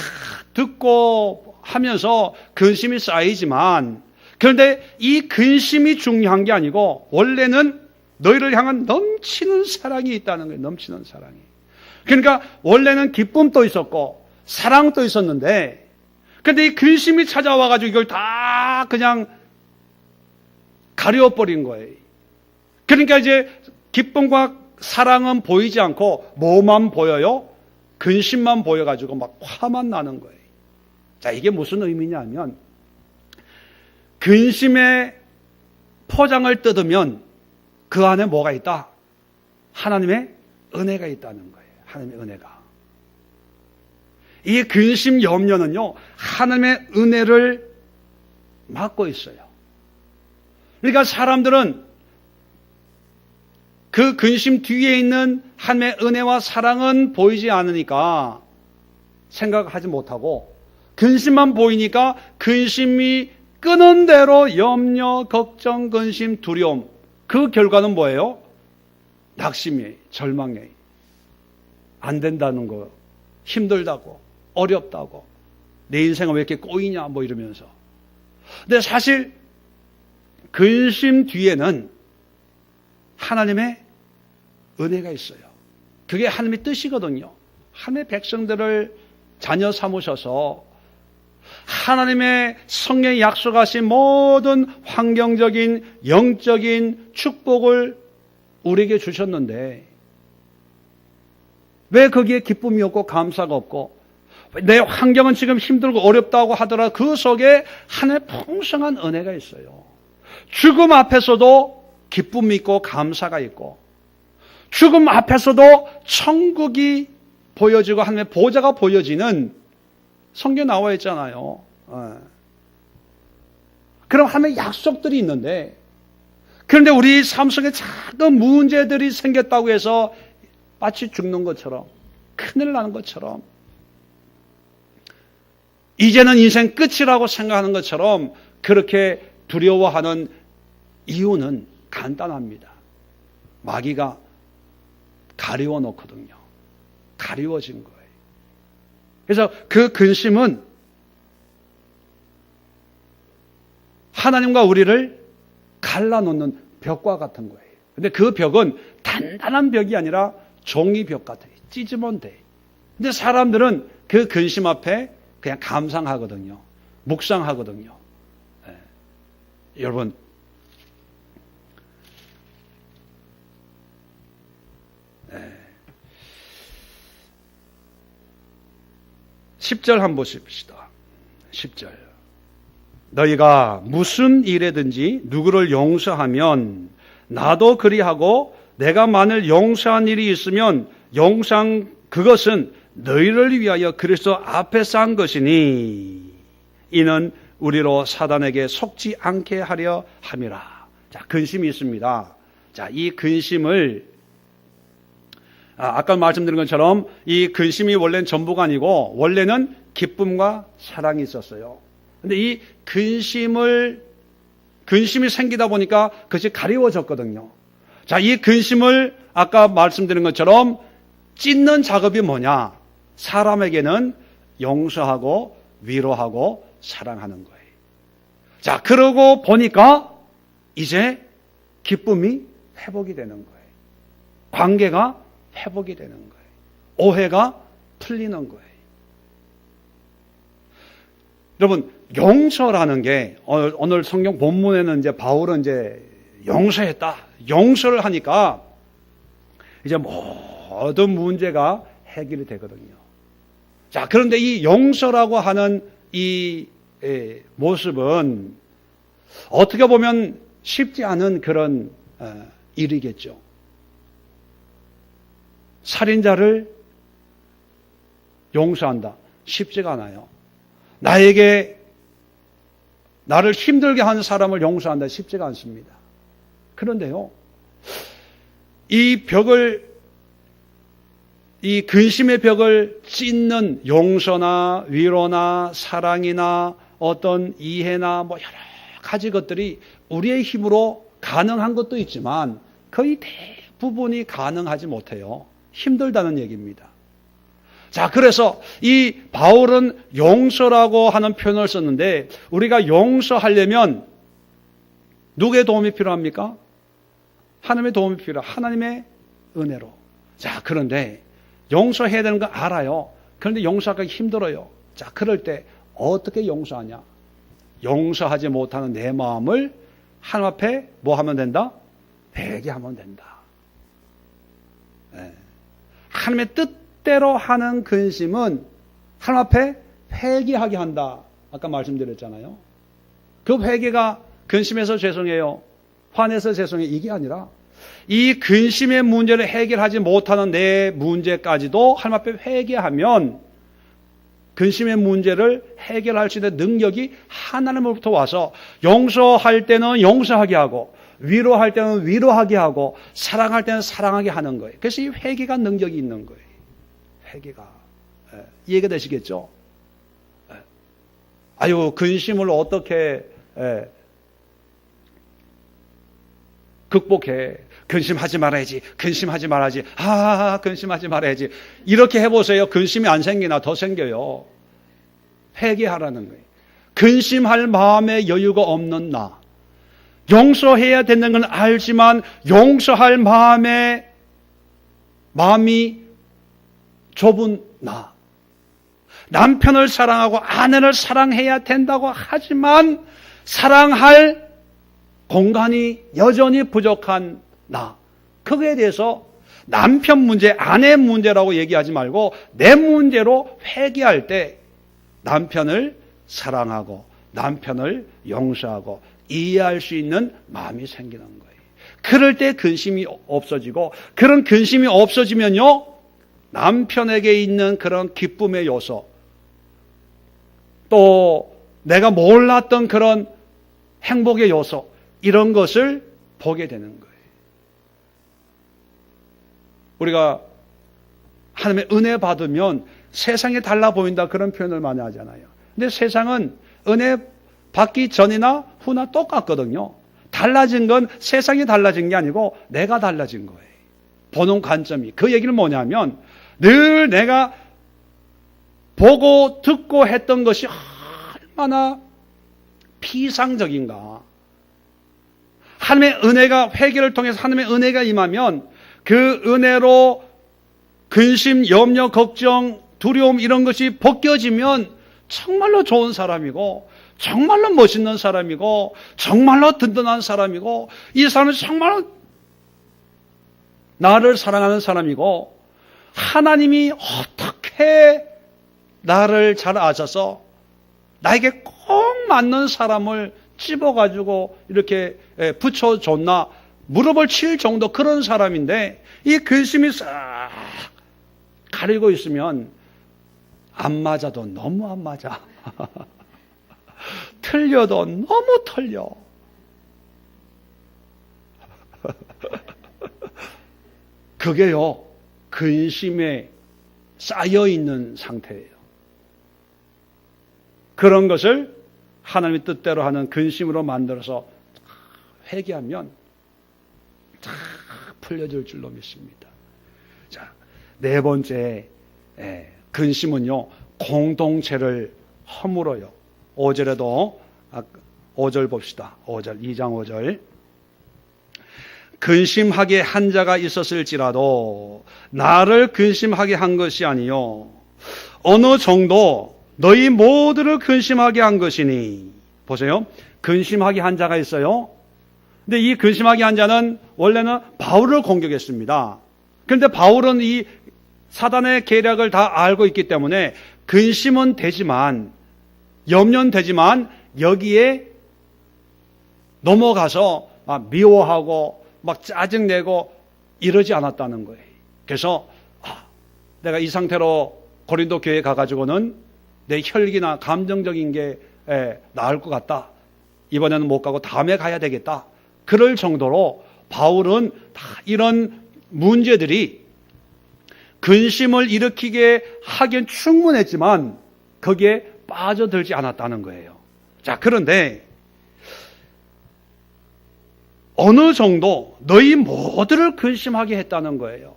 S1: 듣고 하면서 근심이 쌓이지만, 그런데 이 근심이 중요한 게 아니고 원래는 너희를 향한 넘치는 사랑이 있다는 거예요. 넘치는 사랑이. 그러니까 원래는 기쁨도 있었고 사랑도 있었는데, 그런데 이 근심이 찾아와가지고 이걸 다 그냥 가려버린 거예요. 그러니까 이제 기쁨과 사랑은 보이지 않고 뭐만 보여요? 근심만 보여가지고 막 화만 나는 거예요. 자, 이게 무슨 의미냐면, 근심의 포장을 뜯으면 그 안에 뭐가 있다? 하나님의 은혜가 있다는 거예요. 하나님의 은혜가. 이 근심 염려는요, 하나님의 은혜를 막고 있어요. 그러니까 사람들은 그 근심 뒤에 있는 하나님의 은혜와 사랑은 보이지 않으니까 생각하지 못하고, 근심만 보이니까 근심이 끄는 대로 염려, 걱정, 근심, 두려움, 그 결과는 뭐예요? 낙심이, 절망이. 안 된다는 거, 힘들다고, 어렵다고, 내 인생은 왜 이렇게 꼬이냐 뭐 이러면서. 근데 사실 근심 뒤에는 하나님의 은혜가 있어요. 그게 하나님의 뜻이거든요. 하나님의 백성들을 자녀 삼으셔서 하나님의 성령이 약속하신 모든 환경적인 영적인 축복을 우리에게 주셨는데, 왜 거기에 기쁨이 없고 감사가 없고, 내 환경은 지금 힘들고 어렵다고 하더라도 그 속에 하나님의 풍성한 은혜가 있어요. 죽음 앞에서도 기쁨이 있고 감사가 있고, 죽음 앞에서도 천국이 보여지고 하나님의 보좌가 보여지는 성경에 나와 있잖아요. 그럼 하나님의 약속들이 있는데, 그런데 우리 삶 속에 작은 문제들이 생겼다고 해서 마치 죽는 것처럼, 큰일 나는 것처럼, 이제는 인생 끝이라고 생각하는 것처럼 그렇게 두려워하는 이유는 간단합니다. 마귀가 가리워 놓거든요. 가리워진 거예요. 그래서 그 근심은 하나님과 우리를 갈라놓는 벽과 같은 거예요. 근데 그 벽은 단단한 벽이 아니라 종이 벽 같아요. 찢으면 돼. 근데 사람들은 그 근심 앞에 그냥 감상하거든요. 묵상하거든요. 여러분, 10절 한번 보십시다. 10절. 너희가 무슨 일에든지 누구를 용서하면 나도 그리하고, 내가 만일 용서한 일이 있으면 그것은 너희를 위하여 그리스도 앞에서 한 것이니 이는 우리로 사단에게 속지 않게 하려 함이라. 자, 근심이 있습니다. 자, 이 근심을 아까 말씀드린 것처럼 이 근심이 원래는 전부가 아니고 원래는 기쁨과 사랑이 있었어요. 근데 이 근심을 근심이 생기다 보니까 그것이 가리워졌거든요. 자, 이 근심을 아까 말씀드린 것처럼 찢는 작업이 뭐냐? 사람에게는 용서하고 위로하고 사랑하는 거예요. 자, 그러고 보니까 이제 기쁨이 회복이 되는 거예요. 관계가 회복이 되는 거예요. 오해가 풀리는 거예요. 여러분, 용서라는 게 오늘 성경 본문에는 이제 바울은 이제 용서했다. 용서를 하니까 이제 모든 문제가 해결이 되거든요. 자, 그런데 이 용서라고 하는 이 모습은 어떻게 보면 쉽지 않은 그런 일이겠죠. 살인자를 용서한다. 쉽지가 않아요. 나를 힘들게 하는 사람을 용서한다. 쉽지가 않습니다. 그런데요, 이 근심의 벽을 찢는 용서나 위로나 사랑이나 어떤 이해나 뭐 여러 가지 것들이 우리의 힘으로 가능한 것도 있지만 거의 대부분이 가능하지 못해요. 힘들다는 얘기입니다. 자, 그래서 이 바울은 용서라고 하는 표현을 썼는데 우리가 용서하려면 누구의 도움이 필요합니까? 하나님의 도움이 필요해요. 하나님의 은혜로. 자, 그런데 용서해야 되는 거 알아요. 그런데 용서하기 힘들어요. 자, 그럴 때 어떻게 용서하냐? 용서하지 못하는 내 마음을 하나님 앞에 뭐 하면 된다? 회개하면 된다. 네. 하나님의 뜻대로 하는 근심은 하나님 앞에 회개하게 한다. 아까 말씀드렸잖아요. 그 회개가 근심해서 죄송해요, 화내서 죄송해요, 이게 아니라 이 근심의 문제를 해결하지 못하는 내 문제까지도 하나님 앞에 회개하면 근심의 문제를 해결할 수 있는 능력이 하나님으로부터 와서 용서할 때는 용서하게 하고 위로할 때는 위로하게 하고 사랑할 때는 사랑하게 하는 거예요. 그래서 이 회개가 능력이 있는 거예요. 회개가. 이해가 되시겠죠? 아유, 근심을 어떻게 극복해. 근심하지 말아야지. 근심하지 말아야지. 근심하지 말아야지. 이렇게 해보세요. 근심이 안 생기나 더 생겨요. 회개하라는 거예요. 근심할 마음의 여유가 없는 나. 용서해야 되는 건 알지만 용서할 마음이 좁은 나. 남편을 사랑하고 아내를 사랑해야 된다고 하지만 사랑할 공간이 여전히 부족한 나. 그거에 대해서 남편 문제, 아내 문제라고 얘기하지 말고 내 문제로 회개할 때 남편을 사랑하고 남편을 용서하고 이해할 수 있는 마음이 생기는 거예요. 그럴 때 근심이 없어지고, 그런 근심이 없어지면요, 남편에게 있는 그런 기쁨의 요소, 또 내가 몰랐던 그런 행복의 요소, 이런 것을 보게 되는 거예요. 우리가 하나님의 은혜 받으면 세상이 달라 보인다, 그런 표현을 많이 하잖아요. 근데 세상은 은혜 받기 전이나 후나 똑같거든요. 달라진 건 세상이 달라진 게 아니고 내가 달라진 거예요. 보는 관점이. 그 얘기는 뭐냐면 늘 내가 보고 듣고 했던 것이 얼마나 피상적인가. 하나님의 은혜가, 회개를 통해서 하나님의 은혜가 임하면 그 은혜로 근심, 염려, 걱정, 두려움 이런 것이 벗겨지면 정말로 좋은 사람이고 정말로 멋있는 사람이고 정말로 든든한 사람이고 이 사람은 정말로 나를 사랑하는 사람이고 하나님이 어떻게 나를 잘 아셔서 나에게 꼭 맞는 사람을 찝어가지고 이렇게 붙여줬나 무릎을 칠 정도 그런 사람인데 이 근심이 싹 가리고 있으면 안 맞아도 너무 안 맞아. 틀려도 너무 틀려. 그게요, 근심에 쌓여있는 상태예요. 그런 것을 하나님의 뜻대로 하는 근심으로 만들어서 회개하면 다 풀려질 줄로 믿습니다. 자, 네 번째 근심은요, 공동체를 허물어요. 5절에도 5절 봅시다. 5절, 2장 5절. 근심하게 한 자가 있었을지라도 나를 근심하게 한 것이 아니요 어느 정도 너희 모두를 근심하게 한 것이니. 보세요. 근심하게 한 자가 있어요. 근데 이 근심하게 한 자는 원래는 바울을 공격했습니다. 그런데 바울은 이 사단의 계략을 다 알고 있기 때문에 근심은 되지만, 염려는 되지만 여기에 넘어가서 미워하고 막 짜증내고 이러지 않았다는 거예요. 그래서 내가 이 상태로 고린도 교회에 가가지고는 내 혈기나 감정적인 게 나을 것 같다. 이번에는 못 가고 다음에 가야 되겠다. 그럴 정도로 바울은 다 이런 문제들이 근심을 일으키게 하긴 충분했지만 거기에 빠져들지 않았다는 거예요. 자, 그런데 어느 정도 너희 모두를 근심하게 했다는 거예요.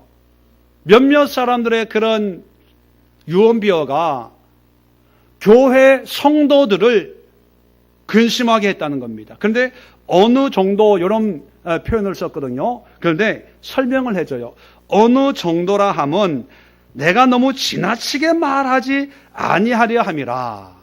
S1: 몇몇 사람들의 그런 유언비어가 교회 성도들을 근심하게 했다는 겁니다. 그런데 어느 정도 이런 표현을 썼거든요. 그런데 설명을 해줘요. 어느 정도라 함은 내가 너무 지나치게 말하지 아니하려 함이라.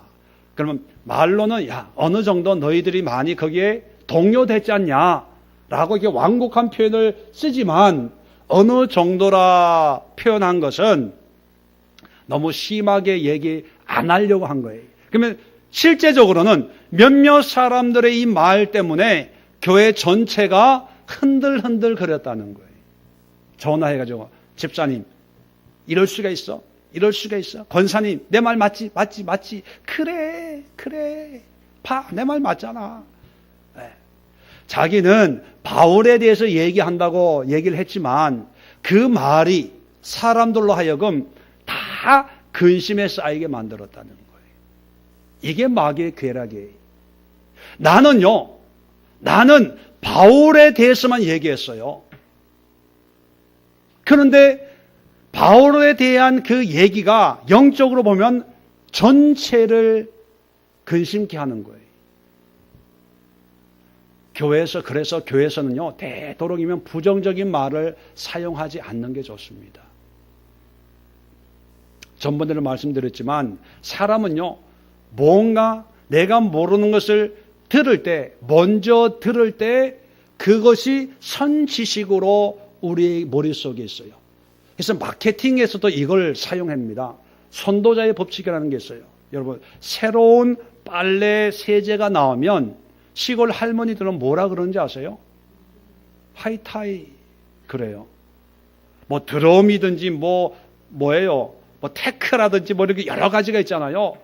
S1: 그러면 말로는 어느 정도 너희들이 많이 거기에 동요됐지 않냐 라고 이렇게 완곡한 표현을 쓰지만 어느 정도라 표현한 것은 너무 심하게 얘기 안 하려고 한 거예요. 그러면 실제적으로는 몇몇 사람들의 이 말 때문에 교회 전체가 흔들흔들 거렸다는 거예요. 전화해가지고 집사님 이럴 수가 있어? 이럴 수가 있어? 권사님 내 말 맞지? 그래 봐 내 말 맞잖아. 자기는 바울에 대해서 얘기한다고 얘기를 했지만 그 말이 사람들로 하여금 다 근심에 쌓이게 만들었다는 거예요. 이게 마귀의 괴락이에요. 나는 바울에 대해서만 얘기했어요. 그런데 바울에 대한 그 얘기가 영적으로 보면 전체를 근심케 하는 거예요. 그래서 교회에서는요, 되도록이면 부정적인 말을 사용하지 않는 게 좋습니다. 전번에도 말씀드렸지만 사람은요, 뭔가 내가 모르는 것을 먼저 들을 때 그것이 선지식으로 우리 머릿속에 있어요. 그래서 마케팅에서도 이걸 사용합니다. 선도자의 법칙이라는 게 있어요. 여러분, 새로운 빨래 세제가 나오면 시골 할머니들은 뭐라 그러는지 아세요? 하이타이 그래요. 뭐 드럼이든지 뭐예요? 뭐 테크라든지 뭐 이렇게 여러 가지가 있잖아요.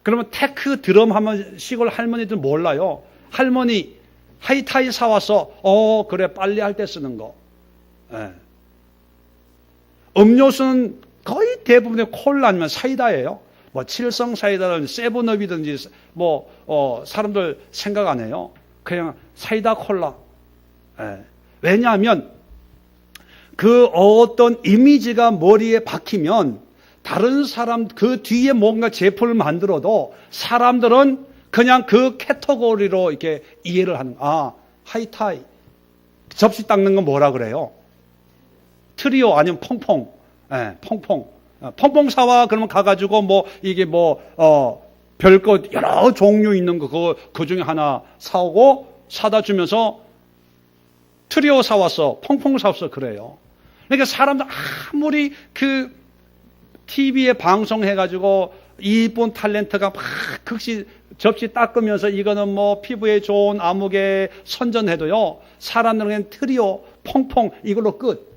S1: 그러면 테크 드럼 하면 시골 할머니들 몰라요. 할머니 하이타이 사와서 그래 빨래할 때 쓰는 거. 음료수는 거의 대부분의 콜라 아니면 사이다예요. 뭐 칠성 사이다든지 세븐업이든지 사람들 생각 안 해요. 그냥 사이다 콜라. 왜냐하면 그 어떤 이미지가 머리에 박히면 다른 사람 그 뒤에 뭔가 제품을 만들어도 사람들은 그냥 그 카테고리로 이렇게 이해를 하는. 하이타이. 접시 닦는 건 뭐라 그래요? 트리오 아니면 퐁퐁. 퐁퐁. 퐁퐁 사와 그러면 가가지고 별것 여러 종류 있는 거 그 중에 하나 사오고 사다 주면서 트리오 사왔어. 퐁퐁 사왔어. 그래요. 그러니까 사람들 아무리 그 TV에 방송해가지고 이쁜 탤런트가 막 접시 닦으면서 이거는 피부에 좋은 아무개 선전해도요. 사람들은 그냥 트리오, 퐁퐁 이걸로 끝.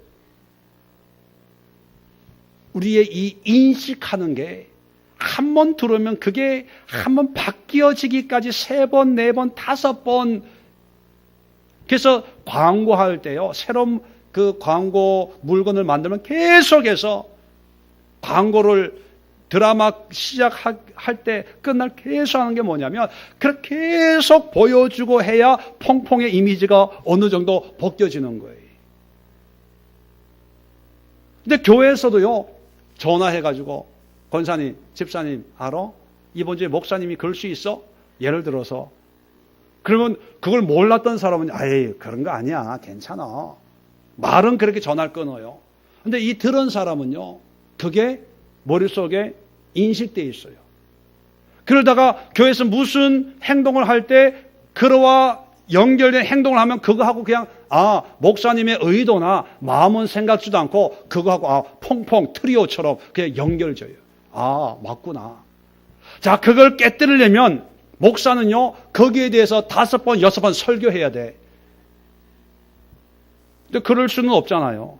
S1: 우리의 이 인식하는 게 한 번 들으면 그게 한 번 바뀌어지기까지 3번, 4번, 5번. 그래서 광고할 때요. 새로운 그 광고 물건을 만들면 계속해서 광고를 드라마 시작할 때 끝날 계속 하는 게 뭐냐면 그렇게 계속 보여주고 해야 퐁퐁의 이미지가 어느 정도 벗겨지는 거예요. 근데 교회에서도요, 전화해가지고 권사님, 집사님 알아? 이번 주에 목사님이 그럴 수 있어? 예를 들어서 그러면 그걸 몰랐던 사람은 아이 그런 거 아니야, 괜찮아. 말은 그렇게 전화를 끊어요. 근데 이 들은 사람은요, 그게 머릿속에 인식되어 있어요. 그러다가 교회에서 무슨 행동을 할 때 그와 연결된 행동을 하면 그거하고 그냥 목사님의 의도나 마음은 생각지도 않고 그거하고 퐁퐁 트리오처럼 그냥 연결져요. 맞구나. 자, 그걸 깨뜨리려면 목사는요, 거기에 대해서 5번, 6번 설교해야 돼. 근데 그럴 수는 없잖아요.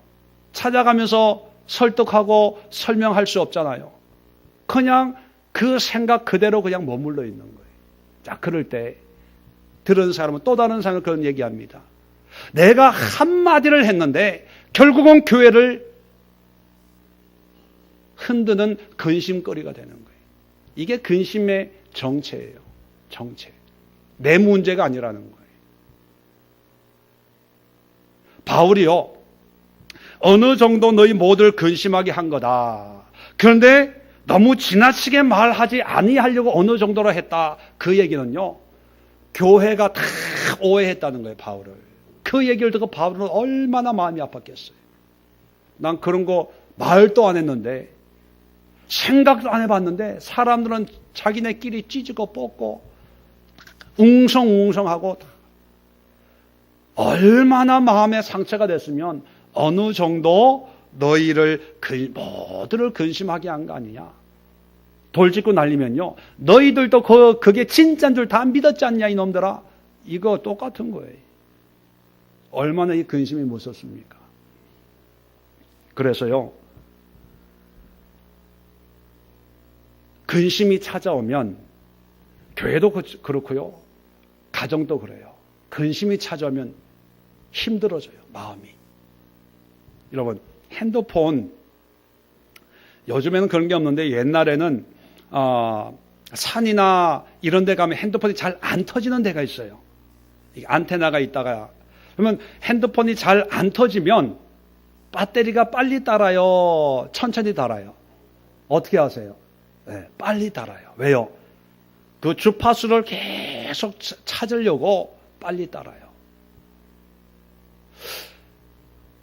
S1: 찾아가면서 설득하고 설명할 수 없잖아요. 그냥 그 생각 그대로 그냥 머물러 있는 거예요. 자, 그럴 때 들은 사람은 또 다른 사람은 그런 얘기합니다. 내가 한마디를 했는데 결국은 교회를 흔드는 근심거리가 되는 거예요. 이게 근심의 정체예요. 정체. 내 문제가 아니라는 거예요. 바울이요, 어느 정도 너희 모두를 근심하게 한 거다. 그런데 너무 지나치게 말하지 아니하려고 어느 정도로 했다. 그 얘기는요, 교회가 다 오해했다는 거예요, 바울을. 그 얘기를 듣고 바울은 얼마나 마음이 아팠겠어요. 난 그런 거 말도 안 했는데, 생각도 안 해봤는데, 사람들은 자기네끼리 찢고 뽑고, 웅성웅성하고, 얼마나 마음에 상처가 됐으면, 어느 정도 너희를 모두를 근심하게 한 거 아니냐. 돌 짚고 날리면요, 너희들도 그게 진짜인 줄 다 믿었지 않냐 이놈들아. 이거 똑같은 거예요. 얼마나 이 근심이 무섭습니까. 그래서요, 근심이 찾아오면 교회도 그렇고요, 가정도 그래요. 근심이 찾아오면 힘들어져요, 마음이. 여러분, 핸드폰, 요즘에는 그런 게 없는데 옛날에는 산이나 이런 데 가면 핸드폰이 잘 안 터지는 데가 있어요. 안테나가 있다가. 그러면 핸드폰이 잘 안 터지면 배터리가 빨리 닳아요, 천천히 닳아요? 어떻게 하세요? 네, 빨리 닳아요. 왜요? 그 주파수를 계속 찾으려고 빨리 닳아요.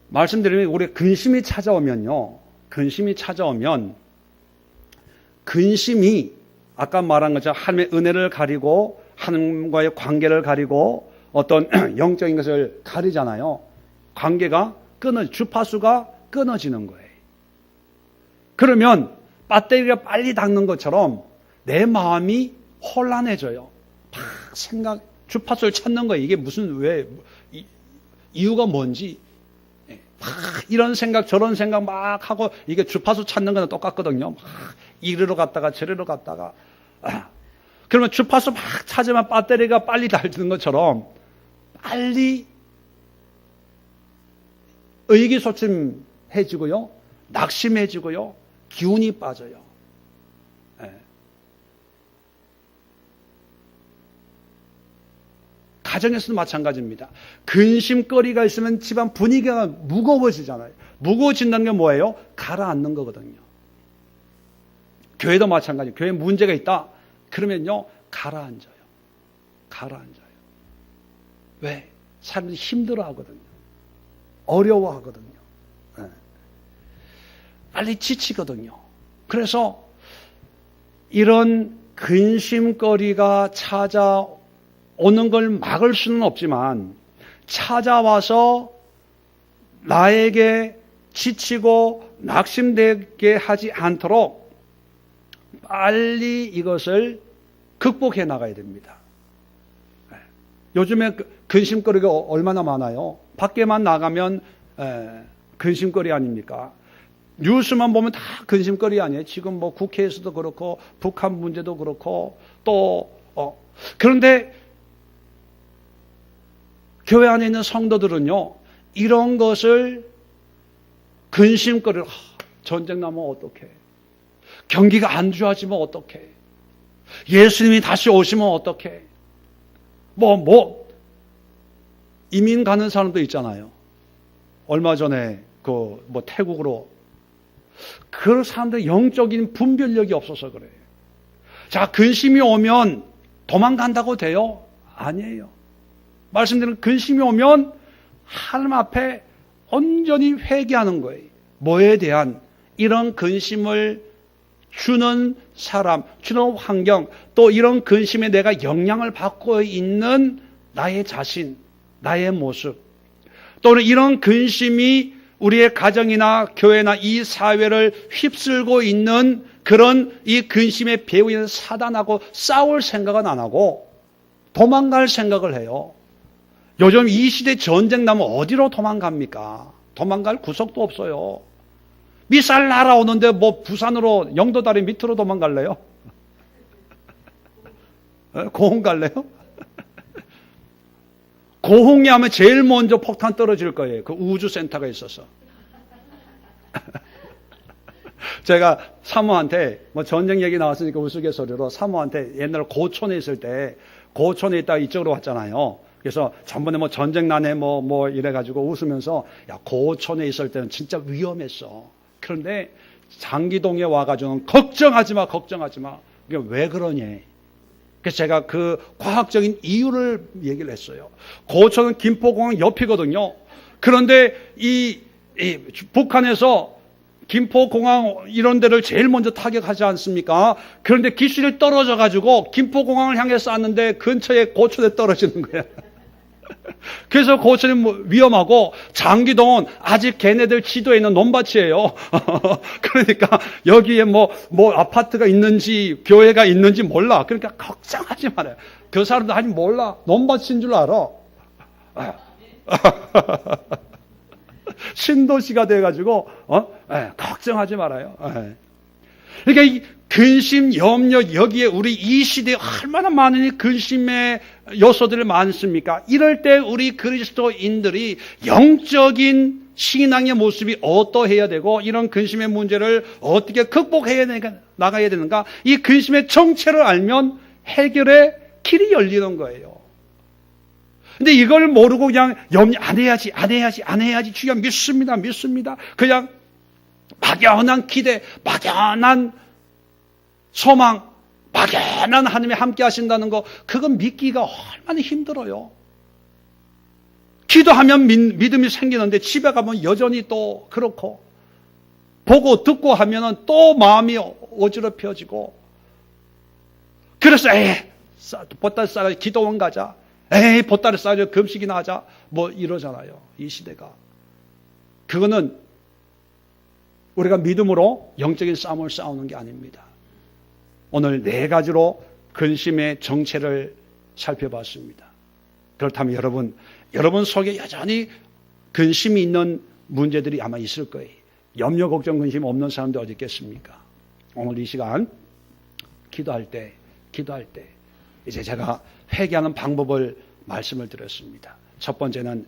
S1: 말씀드리면 우리 근심이 찾아오면요, 근심이 아까 말한 것처럼 하나님의 은혜를 가리고 하나님과의 관계를 가리고 어떤 영적인 것을 가리잖아요. 관계가 주파수가 끊어지는 거예요. 그러면 배터리가 빨리 닳는 것처럼 내 마음이 혼란해져요. 주파수를 찾는 거예요. 이게 이유가 뭔지. 이런 생각 저런 생각 막 하고, 이게 주파수 찾는 거는 똑같거든요. 막 이리로 갔다가 저리로 갔다가. 그러면 주파수 막 찾으면 배터리가 빨리 닳는 것처럼 빨리 의기소침해지고요, 낙심해지고요, 기운이 빠져요. 가정에서도 마찬가지입니다. 근심거리가 있으면 집안 분위기가 무거워지잖아요. 무거워진다는 게 뭐예요? 가라앉는 거거든요. 교회도 마찬가지예요. 교회에 문제가 있다. 그러면요, 가라앉아요. 왜? 사람들이 힘들어하거든요. 어려워하거든요. 빨리 지치거든요. 그래서 이런 근심거리가 찾아오는 걸 막을 수는 없지만, 찾아와서 나에게 지치고 낙심되게 하지 않도록 빨리 이것을 극복해 나가야 됩니다. 요즘에 근심거리가 얼마나 많아요. 밖에만 나가면 근심거리 아닙니까? 뉴스만 보면 다 근심거리 아니에요. 지금 뭐 국회에서도 그렇고 북한 문제도 그렇고 또 그런데 교회 안에 있는 성도들은요, 이런 것을 근심거리를 전쟁 나면 어떡해. 경기가 안 좋아지면 어떡해? 예수님이 다시 오시면 어떡해? 이민 가는 사람도 있잖아요. 얼마 전에 태국으로. 그 사람들 영적인 분별력이 없어서 그래요. 자, 근심이 오면 도망간다고 돼요? 아니에요. 말씀드린 근심이 오면 하나님 앞에 온전히 회개하는 거예요. 뭐에 대한 이런 근심을 주는 사람, 주는 환경, 또 이런 근심에 내가 영향을 받고 있는 나의 자신, 나의 모습, 또는 이런 근심이 우리의 가정이나 교회나 이 사회를 휩쓸고 있는 그런 이 근심의 배후에 사단하고 싸울 생각은 안 하고 도망갈 생각을 해요. 요즘 이 시대 전쟁 나면 어디로 도망갑니까? 도망갈 구석도 없어요. 미사일 날아오는데 부산으로 영도다리 밑으로 도망갈래요? 고흥 갈래요? 고흥에 하면 제일 먼저 폭탄 떨어질 거예요. 그 우주센터가 있어서. 제가 사모한테 전쟁 얘기 나왔으니까 우스갯소리로 사모한테 옛날 고촌에 있을 때 고촌에 있다가 이쪽으로 왔잖아요. 그래서 전번에 전쟁 나네 이래가지고 웃으면서 야, 고촌에 있을 때는 진짜 위험했어. 그런데 장기동에 와가지고는 걱정하지 마. 이게 왜 그러냐. 그래서 제가 그 과학적인 이유를 얘기를 했어요. 고촌은 김포공항 옆이거든요. 그런데 이 북한에서 김포공항 이런 데를 제일 먼저 타격하지 않습니까? 그런데 기술이 떨어져가지고 김포공항을 향해 쐈는데 근처에 고촌에 떨어지는 거야. 그래서 고촌이 위험하고 장기동은 아직 걔네들 지도에 있는 논밭이에요. 그러니까 여기에 아파트가 있는지 교회가 있는지 몰라. 그러니까 걱정하지 말아요. 그 사람들 아직 몰라. 논밭인 줄 알아. 신도시가 돼가지고 걱정하지 말아요. 그러니까 이 근심, 염려, 여기에 우리 이 시대에 얼마나 많은 근심의 요소들이 많습니까? 이럴 때 우리 그리스도인들이 영적인 신앙의 모습이 어떠해야 되고 이런 근심의 문제를 어떻게 극복해야 나가야 되는가? 이 근심의 정체를 알면 해결의 길이 열리는 거예요. 근데 이걸 모르고 그냥 염려 안 해야지 주여 믿습니다. 그냥 막연한 기대, 막연한 소망, 막연한 하나님이 함께 하신다는 거, 그건 믿기가 얼마나 힘들어요. 기도하면 믿음이 생기는데 집에 가면 여전히 또 그렇고, 보고 듣고 하면은 또 마음이 어지럽혀지고, 그래서 보따리 싸가지고 기도원 가자. 보따리 싸가지고 금식이나 하자. 이러잖아요. 이 시대가. 그거는 우리가 믿음으로 영적인 싸움을 싸우는 게 아닙니다. 오늘 4가지로 근심의 정체를 살펴봤습니다. 그렇다면 여러분 속에 여전히 근심이 있는 문제들이 아마 있을 거예요. 염려, 걱정, 근심 없는 사람도 어디 있겠습니까? 오늘 이 시간 기도할 때 이제 제가 회개하는 방법을 말씀을 드렸습니다. 첫 번째는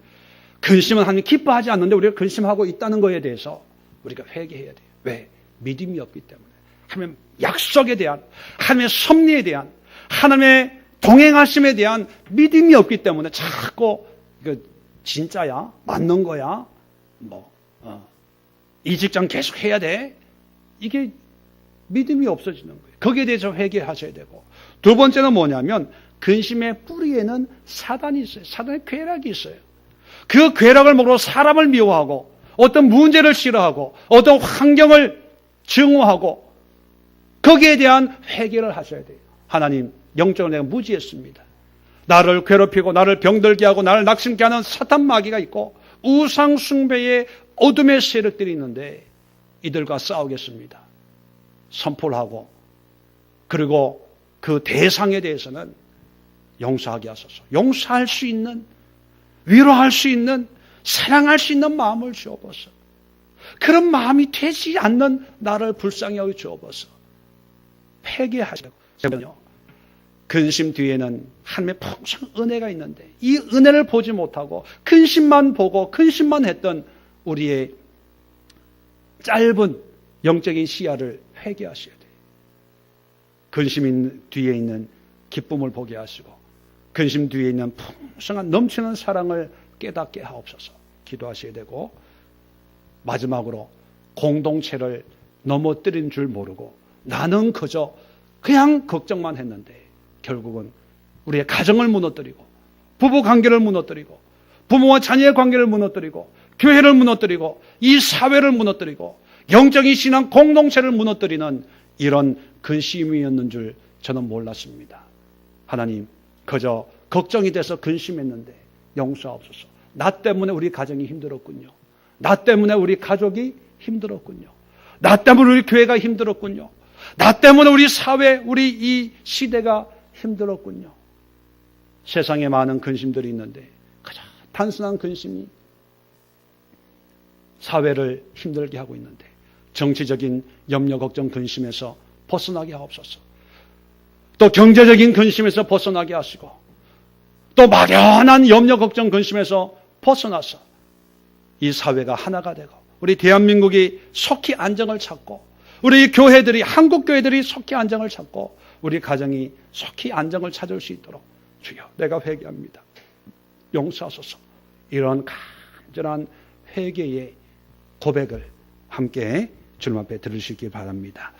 S1: 근심은 하나님 기뻐하지 않는데 우리가 근심하고 있다는 거에 대해서 우리가 회개해야 돼요. 왜? 믿음이 없기 때문에. 하나님의 약속에 대한, 하나님의 섭리에 대한, 하나님의 동행하심에 대한 믿음이 없기 때문에 자꾸 이거 진짜야? 맞는 거야? 이 직장 계속 해야 돼? 이게 믿음이 없어지는 거예요. 거기에 대해서 회개하셔야 되고. 두 번째는 뭐냐면 근심의 뿌리에는 사단이 있어요. 사단의 쾌락이 있어요. 그 쾌락을 먹으러 사람을 미워하고 어떤 문제를 싫어하고 어떤 환경을 증오하고 거기에 대한 회개를 하셔야 돼요. 하나님, 영적으로 내가 무지했습니다. 나를 괴롭히고 나를 병들게 하고 나를 낙심케 하는 사탄 마귀가 있고 우상 숭배의 어둠의 세력들이 있는데 이들과 싸우겠습니다. 선포를 하고 그리고 그 대상에 대해서는 용서하게 하소서. 용서할 수 있는, 위로할 수 있는, 사랑할 수 있는 마음을 주옵소서. 그런 마음이 되지 않는 나를 불쌍히 여겨 주옵소서. 회개하시고. 근심 뒤에는 하나님의 풍성한 은혜가 있는데 이 은혜를 보지 못하고 근심만 보고 근심만 했던 우리의 짧은 영적인 시야를 회개하셔야 돼요. 근심 뒤에 있는 기쁨을 보게 하시고 근심 뒤에 있는 풍성한 넘치는 사랑을 깨닫게 하옵소서 기도하셔야 되고, 마지막으로 공동체를 넘어뜨린 줄 모르고 나는 그저 그냥 걱정만 했는데 결국은 우리의 가정을 무너뜨리고 부부 관계를 무너뜨리고 부모와 자녀의 관계를 무너뜨리고 교회를 무너뜨리고 이 사회를 무너뜨리고 영적인 신앙 공동체를 무너뜨리는 이런 근심이었는 줄 저는 몰랐습니다. 하나님, 그저 걱정이 돼서 근심했는데 용서하옵소서. 나 때문에 우리 가정이 힘들었군요. 나 때문에 우리 가족이 힘들었군요. 나 때문에 우리 교회가 힘들었군요. 나 때문에 우리 사회, 우리 이 시대가 힘들었군요. 세상에 많은 근심들이 있는데 가장 단순한 근심이 사회를 힘들게 하고 있는데 정치적인 염려, 걱정, 근심에서 벗어나게 하옵소서. 또 경제적인 근심에서 벗어나게 하시고 또 막연한 염려, 걱정, 근심에서 벗어나서 이 사회가 하나가 되고 우리 대한민국이 속히 안정을 찾고 우리 교회들이, 한국 교회들이 속히 안정을 찾고 우리 가정이 속히 안정을 찾을 수 있도록 주여, 내가 회개합니다. 용서하소서. 이런 간절한 회개의 고백을 함께 주님 앞에 들으시기 바랍니다.